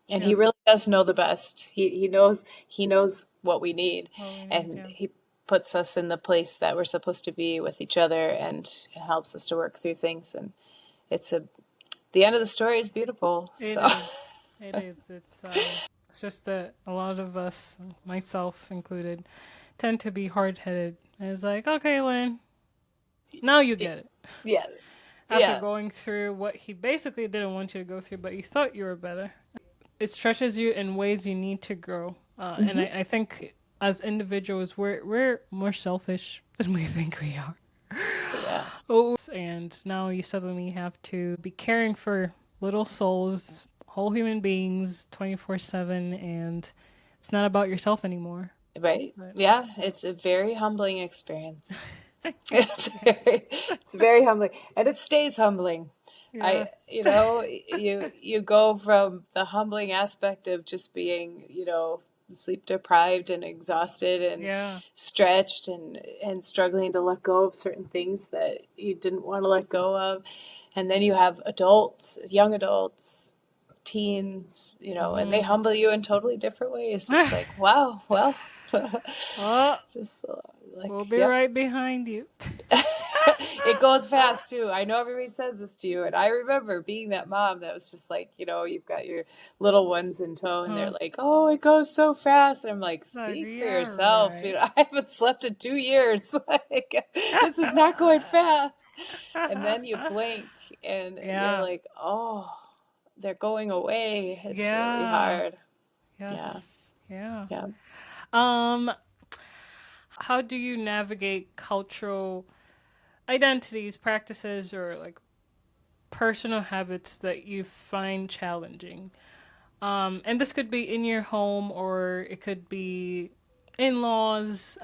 and He yes. really does know the best. He knows what we need, What we need, and yeah. He puts us in the place that we're supposed to be with each other, and helps us to work through things. And it's a the end of the story is beautiful. It So is. It is. It's just that a lot of us, myself included, tend to be hard headed. And it's like, okay, Lynn, now you get it. yeah, After yeah, going through what he basically didn't want you to go through, but you thought you were better. It stretches you in ways you need to grow. And hmm I think as individuals, we're more selfish than we think we are. yes, Oh, and now you suddenly have to be caring for little souls, whole human beings, 24/7, and it's not about yourself anymore. right, But yeah. It's a very humbling experience. It's very humbling, and it stays humbling. I, yes, you go from the humbling aspect of just being, sleep deprived and exhausted and yeah. stretched and struggling to let go of certain things that you didn't want to let go of, and then you have adults, young adults, teens, and they Hmm. humble you in totally different ways. It's like, wow, well, Oh, just we'll like, be yep. right behind you. It goes fast too. I know everybody says this to you, and I remember being that mom that was just like, you've got your little ones in tow, and they're Huh. like, "Oh, it goes so fast." And I'm like, Like, "Speak for yeah, yourself." right. I haven't slept in 2 years. Like, this is not going fast. And then you blink, and you're yeah, like, "Oh, they're going away." It's really yeah, hard. Yeah. Yes. Yeah. Yeah. Um, how do you navigate cultural identities, practices, or like personal habits that you find challenging? And this could be in your home or it could be in laws,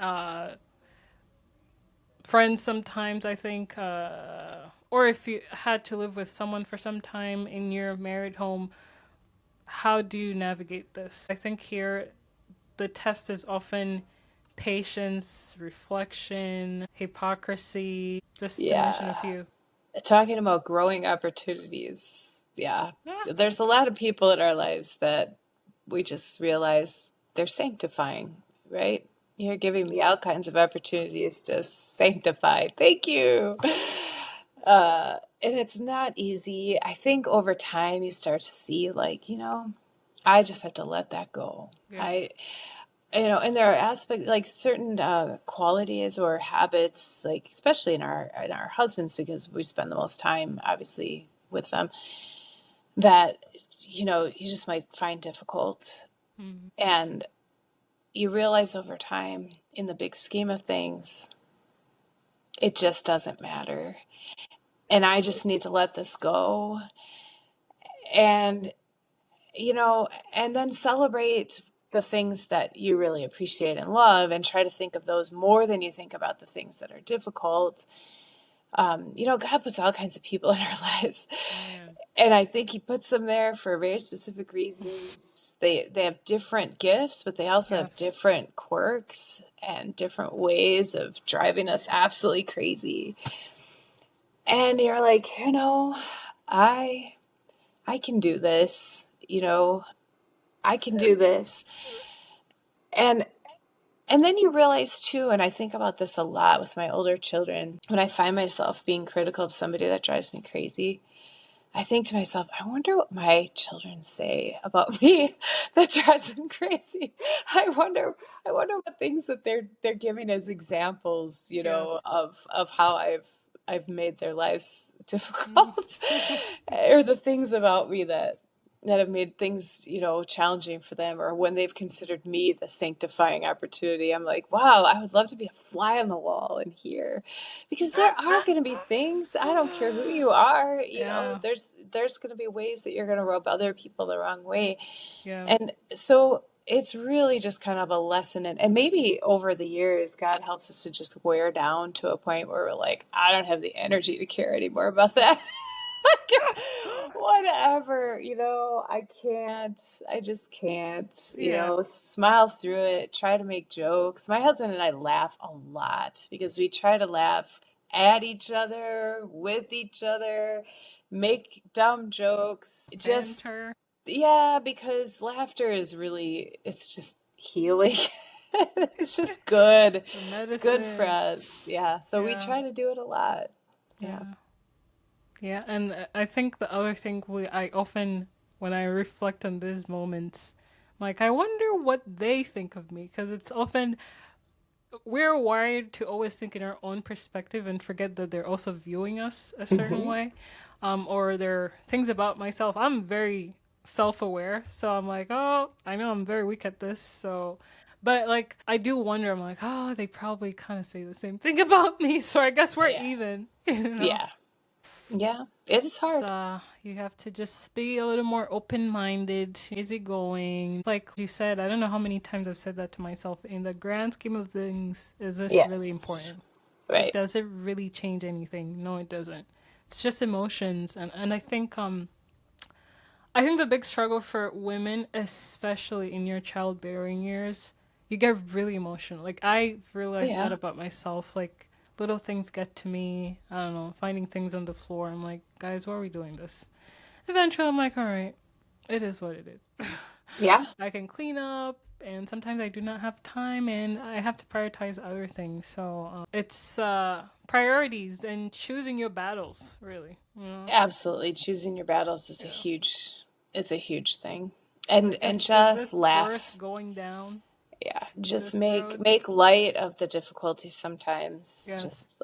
friends sometimes, I think, or if you had to live with someone for some time in your married home, how do you navigate this? I think here the test is often patience, reflection, hypocrisy, just to mention a Yeah. few. Talking about growing opportunities. Yeah. Ah, There's a lot of people in our lives that we just realize they're sanctifying, right? You're giving me all kinds of opportunities to sanctify. Thank you. And it's not easy. I think over time you start to see, like, I just have to let that go. yeah. And there are aspects like certain qualities or habits, like especially in our husbands, because we spend the most time, obviously, with them, that you just might find difficult, Mm, and you realize over time, in the big scheme of things, it just doesn't matter, and I just need to let this go, and you know, and then celebrate the things that you really appreciate and love, and try to think of those more than you think about the things that are difficult. God puts all kinds of people in our lives, man. and I think He puts them there for very specific reasons. They have different gifts, but they also have Yes. different quirks and different ways of driving us absolutely crazy. And you're like, I I can do this. I can do this. And and then you realize too, and I think about this a lot with my older children, when I find myself being critical of somebody that drives me crazy, I think to myself, I wonder what my children say about me that drives them crazy. I wonder, I wonder what things that they're giving as examples, Yes. of how I've made their lives Mm. difficult, or the things about me that have made things, challenging for them, or when they've considered me the sanctifying opportunity. I'm like, wow, I would love to be a fly on the wall in here, because there are going to be things, I don't care who you are, Yeah. there's going to be ways that you're going to rub other people the wrong way. Yeah. And so it's really just kind of a lesson. And maybe over the years, God helps us to just wear down to a point where we're like, I don't have the energy to care anymore about that. Whatever, I can't, I just can't, Yeah. smile through it, try to make jokes. My husband and I laugh a lot because we try to laugh at each other, with each other, make dumb jokes. Just, Banter. yeah, because laughter is really, it's just healing. It's just good. The It's good for medicine. us. Yeah. So we Yeah. try to do it a lot. Yeah. Yeah. Yeah. And I think the other thing I often, when I reflect on these moments, like, I wonder what they think of me. Because it's often, we're wired to always think in our own perspective and forget that they're also viewing us a certain Hmm. way. Or there are things about myself. I'm very self aware. So I'm like, oh, I know I'm very weak at this. So, but like, I do wonder, I'm like, oh, they probably kind of say the same thing about me. So I guess we're Yeah. even, you know? Yeah. Yeah. It is hard. So you have to just be a little more open minded, easygoing. Like you said, I don't know how many times I've said that to myself. In the grand scheme of things, is this really Yes. important? Like, Right. does it really change anything? No, it doesn't. It's just emotions, and I think the big struggle for women, especially in your childbearing years, you get really emotional. Like, I Oh, realized that yeah. about myself. Like, little things get to me. I don't know, finding things on the floor. I'm like, guys, why are we doing this? Eventually, I'm like, all right, it is what it is. Yeah. I can clean up, and sometimes I do not have time, and I have to prioritize other things. So it's priorities and choosing your battles, really. You know? Absolutely. Choosing your battles is Yeah. it's a huge thing. And Is just this worth laugh. going down Yeah. Just this make road? make light of the difficulties sometimes. Yes. Just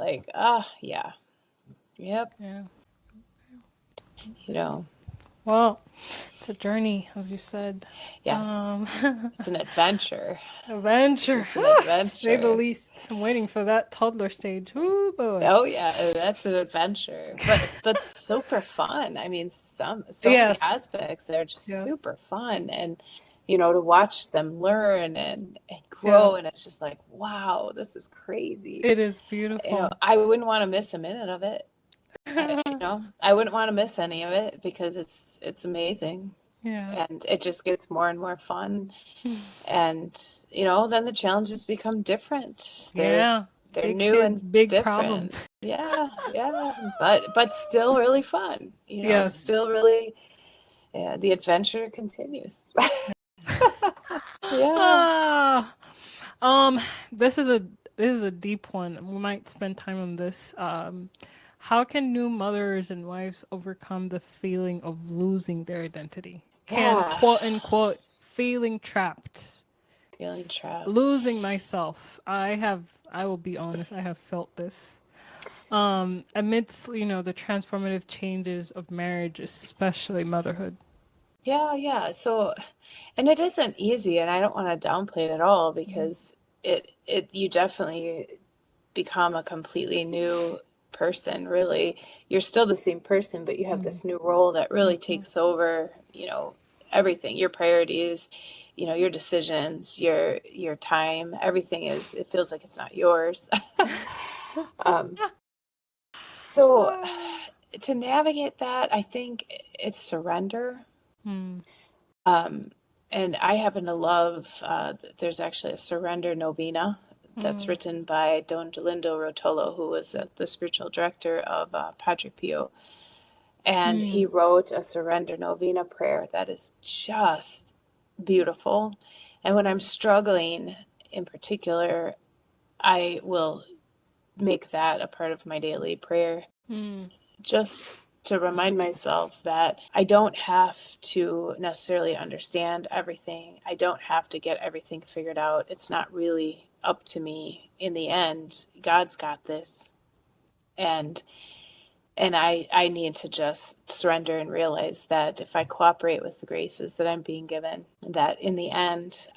yeah. Yep. Yeah. You know. Well, it's a journey, as you said. Yes, Um, it's an adventure. adventure, It's an to say the adventure. least. I'm waiting for that toddler stage. Oh boy. Oh yeah, that's an adventure, but super fun. I mean, so many Yes. aspects that are just Yes. super fun, and to watch them learn and grow, Yes. and it's just like, wow, this is crazy. It is beautiful. I wouldn't want to miss a minute of it. I wouldn't want to miss any of it because it's amazing, Yeah. and it just gets more and more fun. And then the challenges become different. Yeah. They're Big new kids, and big different. problems. Yeah, yeah, but still really fun. Yes. Still really, yeah, the adventure continues. Yeah. Ah. Um, this is a this is a deep one. We might spend time on this. How can new mothers and wives overcome the feeling of losing their identity? Can Yeah. quote unquote feeling trapped, Feeling trapped. losing myself. I will be honest, I have felt this. Amidst, the transformative changes of marriage, especially motherhood. Yeah, yeah. So, and it isn't easy, and I don't want to downplay it at all because you definitely become a completely new person, really. You're still the same person, but you have Mm-hmm. this new role that really Mm-hmm. takes over, everything, your priorities, your decisions, your time, everything it feels like it's not yours. Um, so to navigate that, I think it's surrender. Mm-hmm. Um, and I happen to love, there's actually a surrender novena that's written by Don Dolindo Rotolo, who was the spiritual director of Padre Pio. And he wrote a surrender novena prayer that is just beautiful. And when I'm struggling in particular, I will make that a part of my daily prayer, Mm-hmm. just to remind myself that I don't have to necessarily understand everything. I don't have to get everything figured out. It's not really up to me in the end. God's got this. And I need to just surrender and realize that if I cooperate with the graces that I'm being given, that in the end,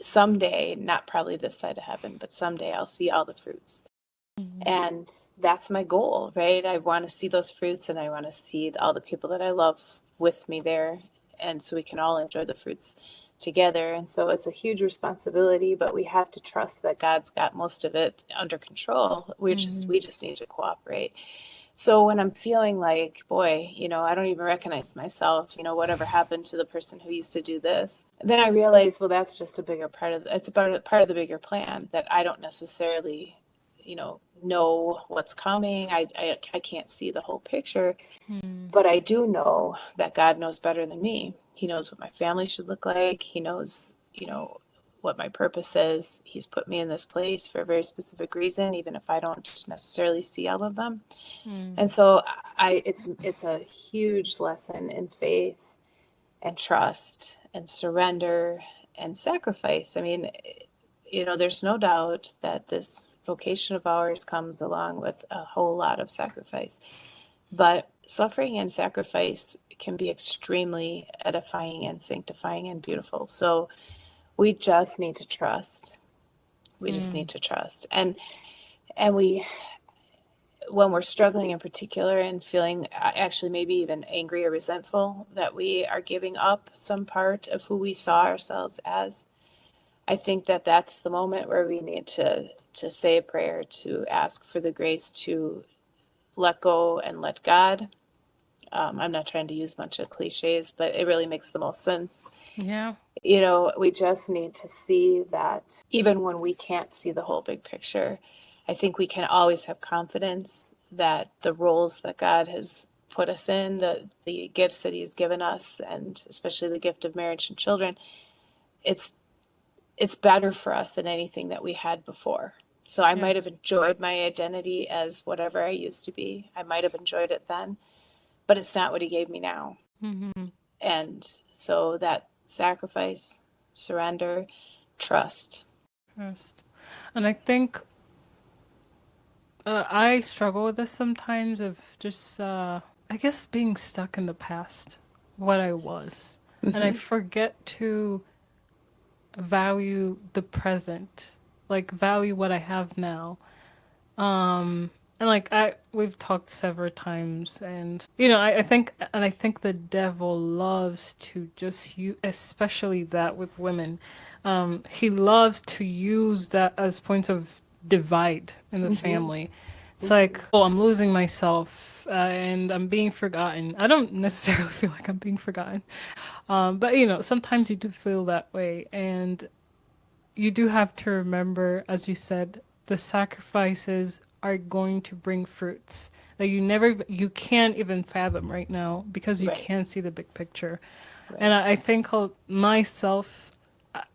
someday, not probably this side of heaven, but someday I'll see all the fruits. And that's my goal, right? I want to see those fruits and I want to see all the people that I love with me there. And so we can all enjoy the fruits together. And so it's a huge responsibility, but we have to trust that God's got most of it under control. Mm-hmm. We just need to cooperate. So when I'm feeling like, boy, I don't even recognize myself, whatever happened to the person who used to do this, then I realize, well, that's just a bigger part of it's about a part of the bigger plan that I don't necessarily, know what's coming. I can't see the whole picture, but I do know that God knows better than me. He knows what my family should look like. He knows, what my purpose is. He's put me in this place for a very specific reason, even if I don't necessarily see all of them. Mm-hmm. And so it's a huge lesson in faith and trust and surrender and sacrifice. I mean, there's no doubt that this vocation of ours comes along with a whole lot of sacrifice. But suffering and sacrifice can be extremely edifying and sanctifying and beautiful. So we just need to trust. We just need to trust. And we when we're struggling in particular and feeling actually maybe even angry or resentful that we are giving up some part of who we saw ourselves as, I think that that's the moment where we need to say a prayer to ask for the grace to let go and let God. I'm not trying to use a bunch of cliches, but it really makes the most sense. Yeah. We just need to see that even when we can't see the whole big picture, I think we can always have confidence that the roles that God has put us in, the gifts that He's given us, and especially the gift of marriage and children, it's it's better for us than anything that we had before. So I might have Yes. enjoyed my identity as whatever I used to be. I might have enjoyed it then, but it's not what He gave me now. Mm-hmm. And so that sacrifice, surrender, trust. Yes. And I think I struggle with this sometimes of just, I guess, being stuck in the past. what I was. And I Hmm. forget to value the present, like value what I have now. And like we've talked several times, and I think the devil loves to just use, especially that with women. He loves to use that as points of divide in the Hmm. family. It's Hmm. like, oh, I'm losing myself, and I'm being forgotten. I don't necessarily feel like I'm being forgotten, but sometimes you do feel that way, and you do have to remember, as you said, the sacrifices are going to bring fruits that you can't even fathom right now because you Right. can't see the big picture. And Right. I think myself,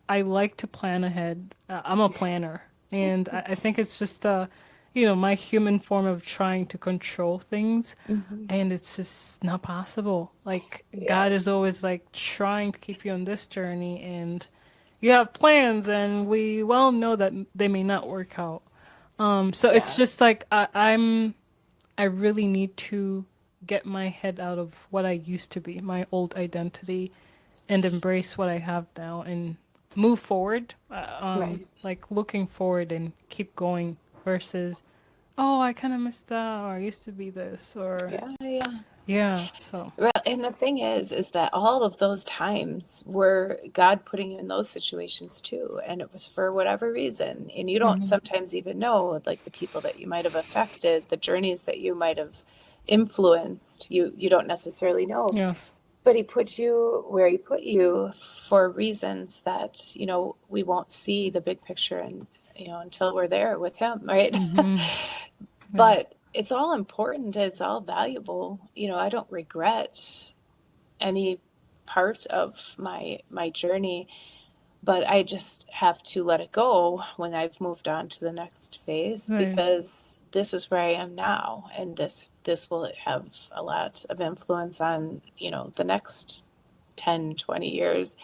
I like to plan ahead. I'm a planner, and I think it's just my human form of trying to control things, Hmm. and it's just not possible. Like Yeah. God is always like trying to keep you on this journey, and you have plans, and we well know that they may not work out. So it's Yeah. just like I really need to get my head out of what I used to be, my old identity, and embrace what I have now and move forward. Right. Like looking forward and keep going versus, oh, I kind of missed that, or I used to be this, or Yeah. Yeah. yeah. So Well, and the thing is that all of those times were God putting you in those situations too, and it was for whatever reason. And you don't hmm sometimes even know, like the people that you might have affected, the journeys that you might have influenced. You don't necessarily know, yes, but He put you where He put you for reasons that we won't see the big picture, and until we're there with Him, right? hmm yeah, But it's all important. It's all valuable. I don't regret any part of my journey, but I just have to let it go when I've moved on to the next phase, right, because this is where I am now, and this will have a lot of influence on, the next 10, 20 years.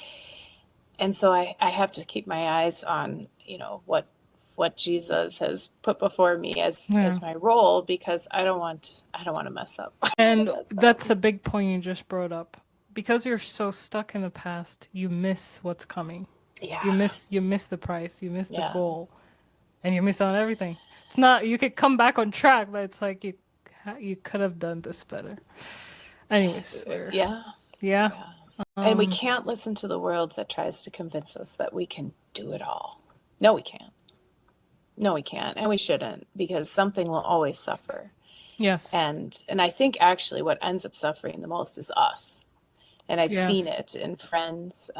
And so I have to keep my eyes on, what Jesus has put before me yeah. as my role, because I don't want to mess up. I don't want And to mess up. that's a big point you just brought up. Because you're so stuck in the past, you miss what's coming. Yeah. You miss the price, you miss the Yeah. goal, and you miss on everything. It's not you could come back on track, but it's like you could have done this better. Anyways, Yeah. yeah. Yeah. And we can't listen to the world that tries to convince us that we can do it all. No, we can't. No, we can't. And we shouldn't, because something will always suffer. Yes. And I think actually what ends up suffering the most is us. And I've seen Yes. it in friends,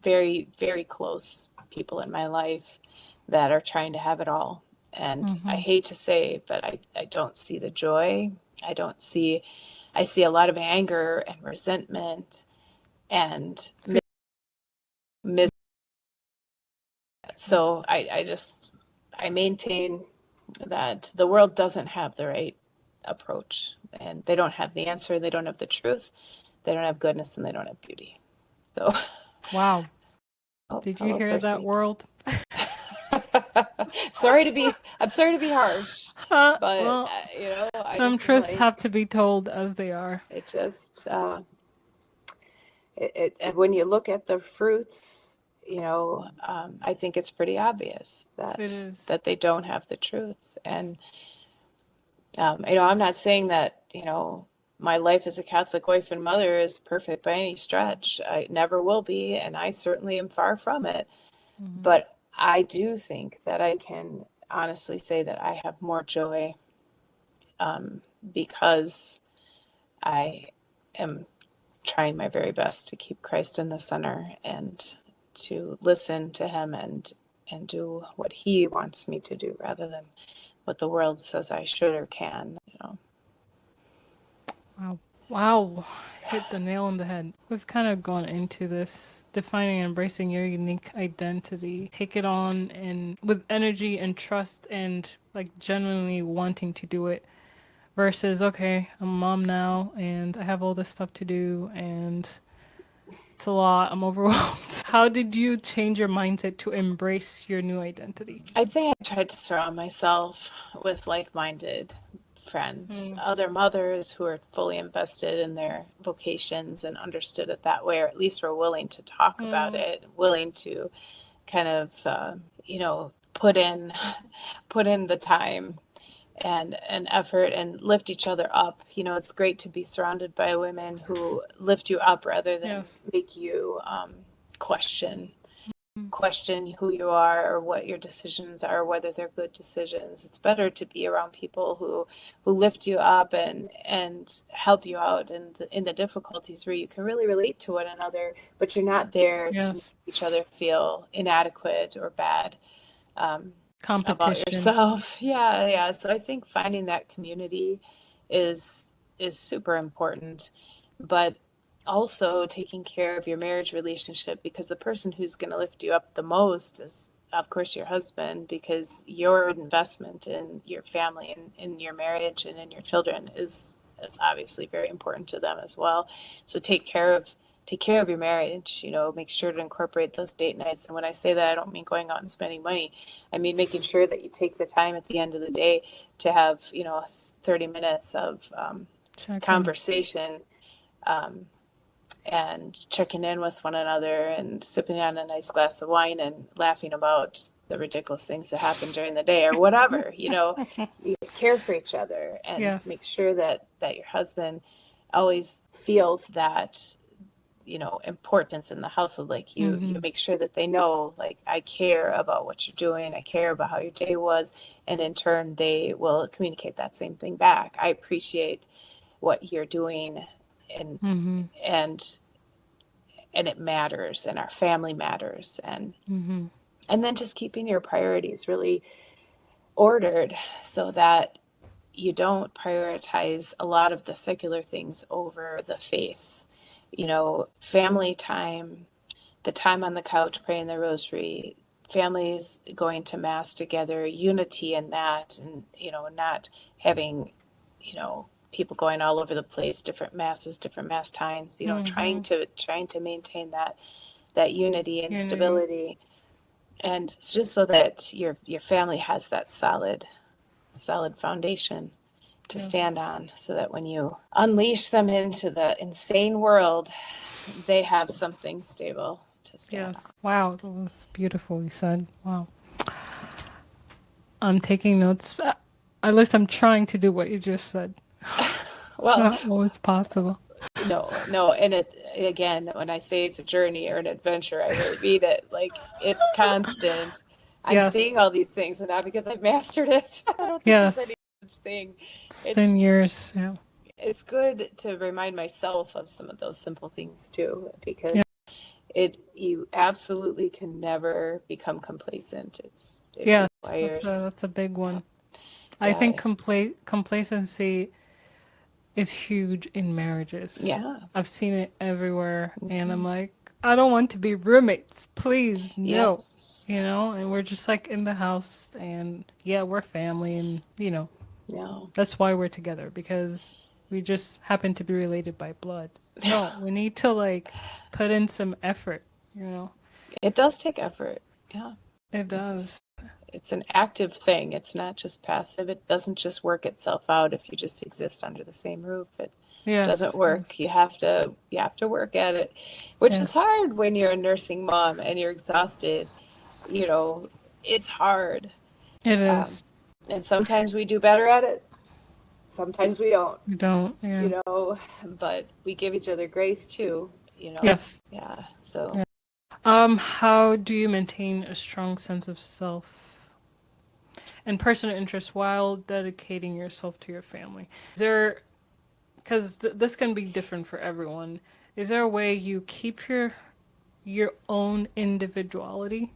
very, very close people in my life that are trying to have it all. And I hmm hate to say, but I don't see the joy. I don't see, I see a lot of anger and resentment and mis. So I maintain that the world doesn't have the right approach, and they don't have the answer. They don't have the truth. They don't have goodness, and they don't have beauty. So Wow. oh, Did you hello, hear that, Percy. world? I'm sorry to be harsh, but Well, I some just feel truths like have to be told as they are. it just and when you look at the fruits, I think it's pretty obvious It that is. that they don't have the truth. And I'm not saying that, my life as a Catholic wife and mother is perfect by any stretch. I never will be, and I certainly am far from it. hmm But I do think that I can honestly say that I have more joy, because I am trying my very best to keep Christ in the center, and to listen to Him, and do what He wants me to do, rather than what the world says I should or can. Wow. Wow. Hit the nail on the head. We've kind of gone into this defining and embracing your unique identity. Take it on and with energy and trust and like genuinely wanting to do it versus, okay, I'm a mom now and I have all this stuff to do and it's a lot. I'm overwhelmed. How did you change your mindset to embrace your new identity? I think I tried to surround myself with like-minded friends, Mm, other mothers who are fully invested in their vocations and understood it that way, or at least were willing to talk about mm, it, willing to kind of, put in put in the time and effort and lift each other up. It's great to be surrounded by women who lift you up rather than yes. make you question Mm, question who you are or what your decisions are, whether they're good decisions. It's better to be around people who lift you up and help you out in the difficulties where you can really relate to one another, but you're not there to make yes. each other feel inadequate or bad um, about Competition. yourself. Yeah, yeah. So I think finding that community is is super important, but also taking care of your marriage relationship, because the person who's going to lift you up the most is of course your husband, because your investment in your family and in your marriage and in your children is obviously very important to them as well. So take care of your marriage, make sure to incorporate those date nights. And when I say that, I don't mean going out and spending money. I mean making sure that you take the time at the end of the day to have 30 minutes of Checking. conversation, um, and checking in with one another and sipping on a nice glass of wine and laughing about the ridiculous things that happen during the day or whatever. You care for each other and make Yes. sure that your husband always feels that importance in the household. Like you Mm-hmm. make sure that they know, like, I care about what you're doing, I care about how your day was, and in turn they will communicate that same thing back. I appreciate what you're doing, and Mm-hmm. and and it matters, and our family matters, Mm-hmm. and then just keeping your priorities really ordered so that you don't prioritize a lot of the secular things over the faith. Family time, the time on the couch praying the rosary, families going to mass together, unity in that, and not having people going all over the place, different masses, different mass times. Trying Mm-hmm. to maintain that unity and Unity. stability, and it's just so that your family has that solid foundation to Yes. stand on, so that when you unleash them into the insane world, they have something stable to stand on. Yes. Wow, that was beautiful, you said. Wow. I'm taking notes. At least I'm trying to do what you just said. It's Well, not always possible. no, no, and it again, when I say it's a journey or an adventure, I really mean it. Like, it's constant. I'm Yes. seeing all these things, but not because I've mastered it. I don't think there's any Yes. such thing. It's been It's years. Yeah. it's good to remind myself of some of those simple things too, because Yeah. you absolutely can never become complacent. It Yes. requires, That's a big yeah, one. I think yeah, complacency is huge in marriages. yeah, I've seen it everywhere, and I'm mhm, like, I don't want to be roommates. Please, no. yes, And we're just like in the house, and yeah, we're family, and no. that's why we're together because we just happen to be related by blood. No, we need to like put in some effort, you know? It does take effort. Yeah. It It's does. it's an active thing. It's not just passive. It doesn't just work itself out if you just exist under the same roof. It doesn't Yes, yes, work. You have to work at it, which is yes. hard when you're a nursing mom and you're exhausted. You know, it's hard. It Um, is. and sometimes we do better at it. Sometimes we don't, We don't, yeah. but we give each other grace too. Yes. Yeah. So Yeah. How do you maintain a strong sense of self and personal interest while dedicating yourself to your family? Is there, because this can be different for everyone, is there a way you keep your own individuality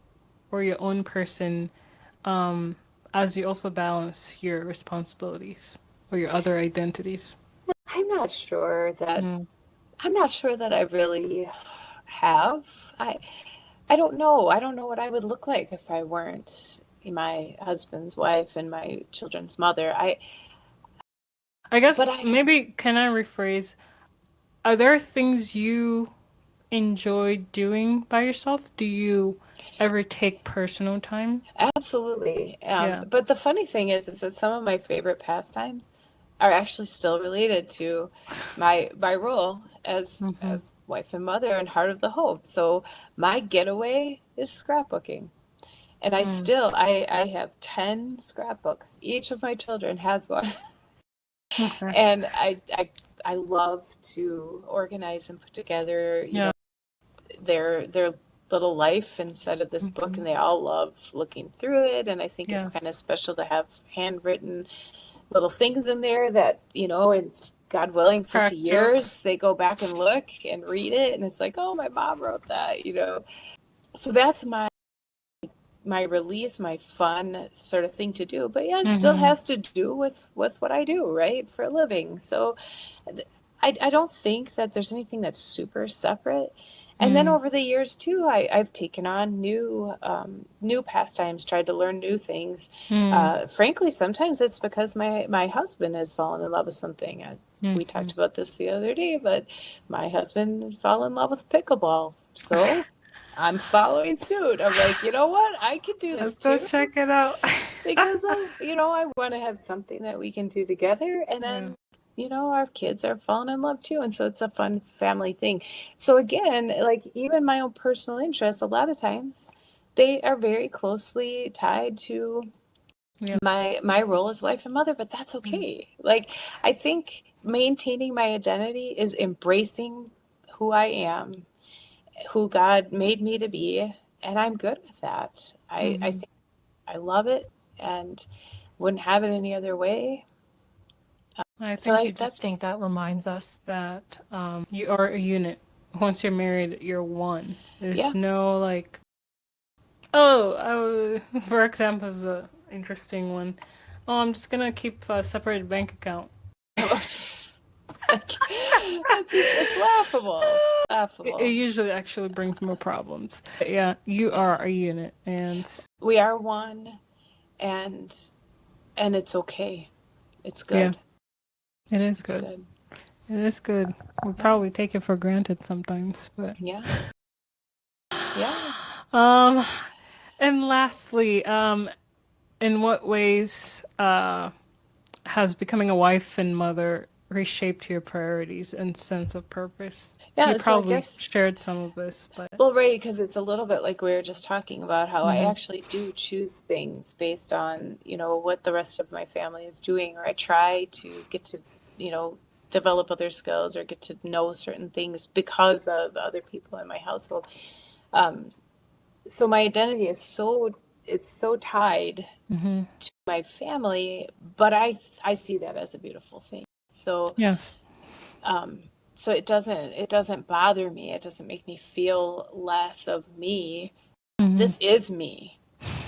or your own person as you also balance your responsibilities or your other identities? I'm not sure that Mm. I'm not sure that I really have. I don't know. I don't know what I would look like if I weren't my husband's wife and my children's mother. I But guess I maybe can I rephrase? Are there things you enjoy doing by yourself? Do you ever take personal time? absolutely. Yeah. But the funny thing is that some of my favorite pastimes are actually still related to my role Mm-hmm. as wife and mother and heart of the home. So my getaway is scrapbooking. And Mm. I have 10 scrapbooks. Each of my children has one. Okay. And I love to organize and put together, Yeah. their little life inside of this book, Mm-hmm. and they all love looking through it. And I think it's kind of Yes. special to have handwritten little things in there that, in God willing, 50 Crack jokes. years, they go back and look and read it, and it's like, oh, my mom wrote that. So that's my release, my fun sort of thing to do. But yeah, it still Mm-hmm. has to do with what I do, right, for a living. So I don't think that there's anything that's super separate. And then Mm. over the years too, I've taken on new pastimes, tried to learn new things. Mm. Frankly, sometimes it's because my husband has fallen in love with something. We Mm-hmm. talked about this the other day, but my husband fell in love with pickleball. So I'm following suit. I'm like, you know what? I can do Let's this go too check it out. because I want to have something that we can do together. And Yeah. then, our kids are falling in love too. And so it's a fun family thing. So again, like even my own personal interests, a lot of times they are very closely tied to Yes. my role as wife and mother, but that's Mm. okay. Like I think maintaining my identity is embracing who I am, who God made me to be, and I'm good with that. I Mm-hmm. think I love it and wouldn't have it any other way. I So think you that's just think that reminds us that you are a unit. Once you're married, you're one. There's yeah. no like, oh, for example, is a interesting one. Oh, I'm just gonna keep a separate bank account. Like, it's laughable. It Laughable. usually actually brings more problems. But yeah, you Yeah. are a unit, and We are one, and it's okay. It's yeah, good. it is It's good. good. It is good. We Yeah. probably take it for granted sometimes, but Yeah. Yeah. um. And lastly, in what ways has becoming a wife and mother reshaped your priorities and sense of purpose? You Yeah. So I probably guess, shared some of this, but well, right, because it's a little bit like we were just talking about how I mm-hmm. actually do choose things based on, what the rest of my family is doing, or I try to get to, you know, develop other skills or get to know certain things because of other people in my household. Um, so my identity is it's so tied Mm-hmm. to my family, but I see that as a beautiful thing. So Yes. um, so it doesn't bother me. It doesn't make me feel less of me. Mm-hmm. This is me,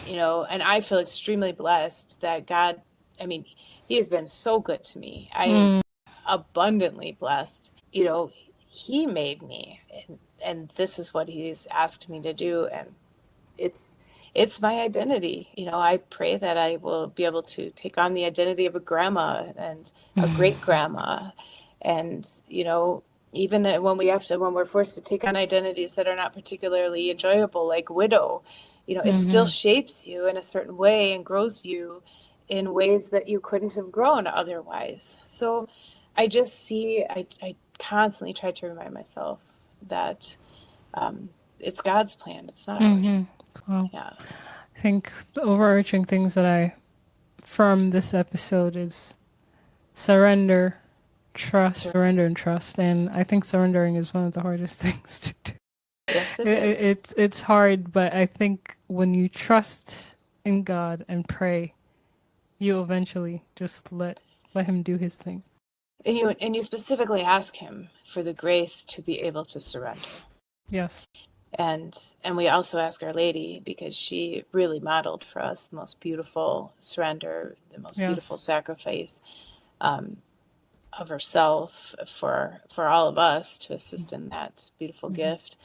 and I feel extremely blessed that God, I mean, He has been so good to me. I am Mm. abundantly blessed. He made me, and this is what He's asked me to do, and it's it's my identity. I pray that I will be able to take on the identity of a grandma and a great grandma, and even when we're forced to take on identities that are not particularly enjoyable, like widow, it still Mm-hmm. shapes you in a certain way and grows you in ways that you couldn't have grown otherwise. So I constantly try to remind myself that it's God's plan, it's not ours. Mm-hmm. So Yeah. I think the overarching things that I from this episode is surrender, trust, So, surrender and trust. And I think surrendering is one of the hardest things to do. yes, it is. It's hard, but I think when you trust in God and pray, you eventually just let Him do His thing. And you specifically ask Him for the grace to be able to surrender. Yes. And we also ask Our Lady, because she really modeled for us the most beautiful surrender, the most beautiful Yes. sacrifice um, of herself for all of us to assist in that beautiful Mm-hmm. gift.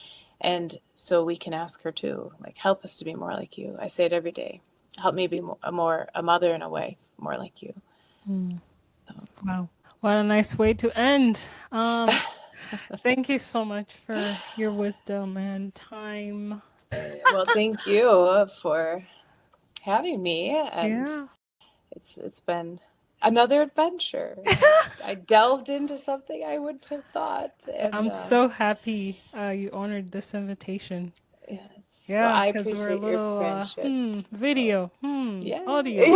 And so we can ask her too, like, help us to be more like you. I say it every day. Help me be a mother and a wife more like you. Mm. So. Wow. What a nice way to end. Thank you so much for your wisdom and time. Well, thank you for having me, and Yeah. it's been another adventure. I delved into something I wouldn't have thought, and I'm so happy you honored this invitation. yes, well, Yeah, I because we're a appreciate your little, friendship. So video, yeah, audio, yeah.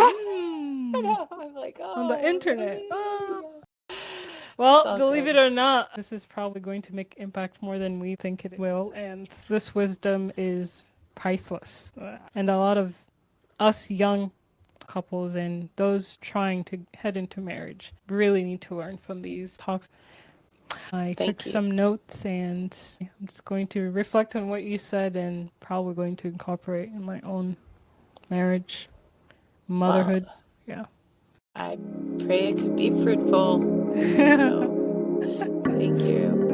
I know. I'm like, on the oh, internet. really? Yeah. It's Well, all believe it good. or not, this is probably going to make impact more than we think it will, and this wisdom is priceless. And a lot of us young couples and those trying to head into marriage really need to learn from these talks. I took Thank you. some notes and I'm just going to reflect on what you said and probably going to incorporate in my own marriage, Well, motherhood. Yeah. I pray it could be fruitful. So, thank you.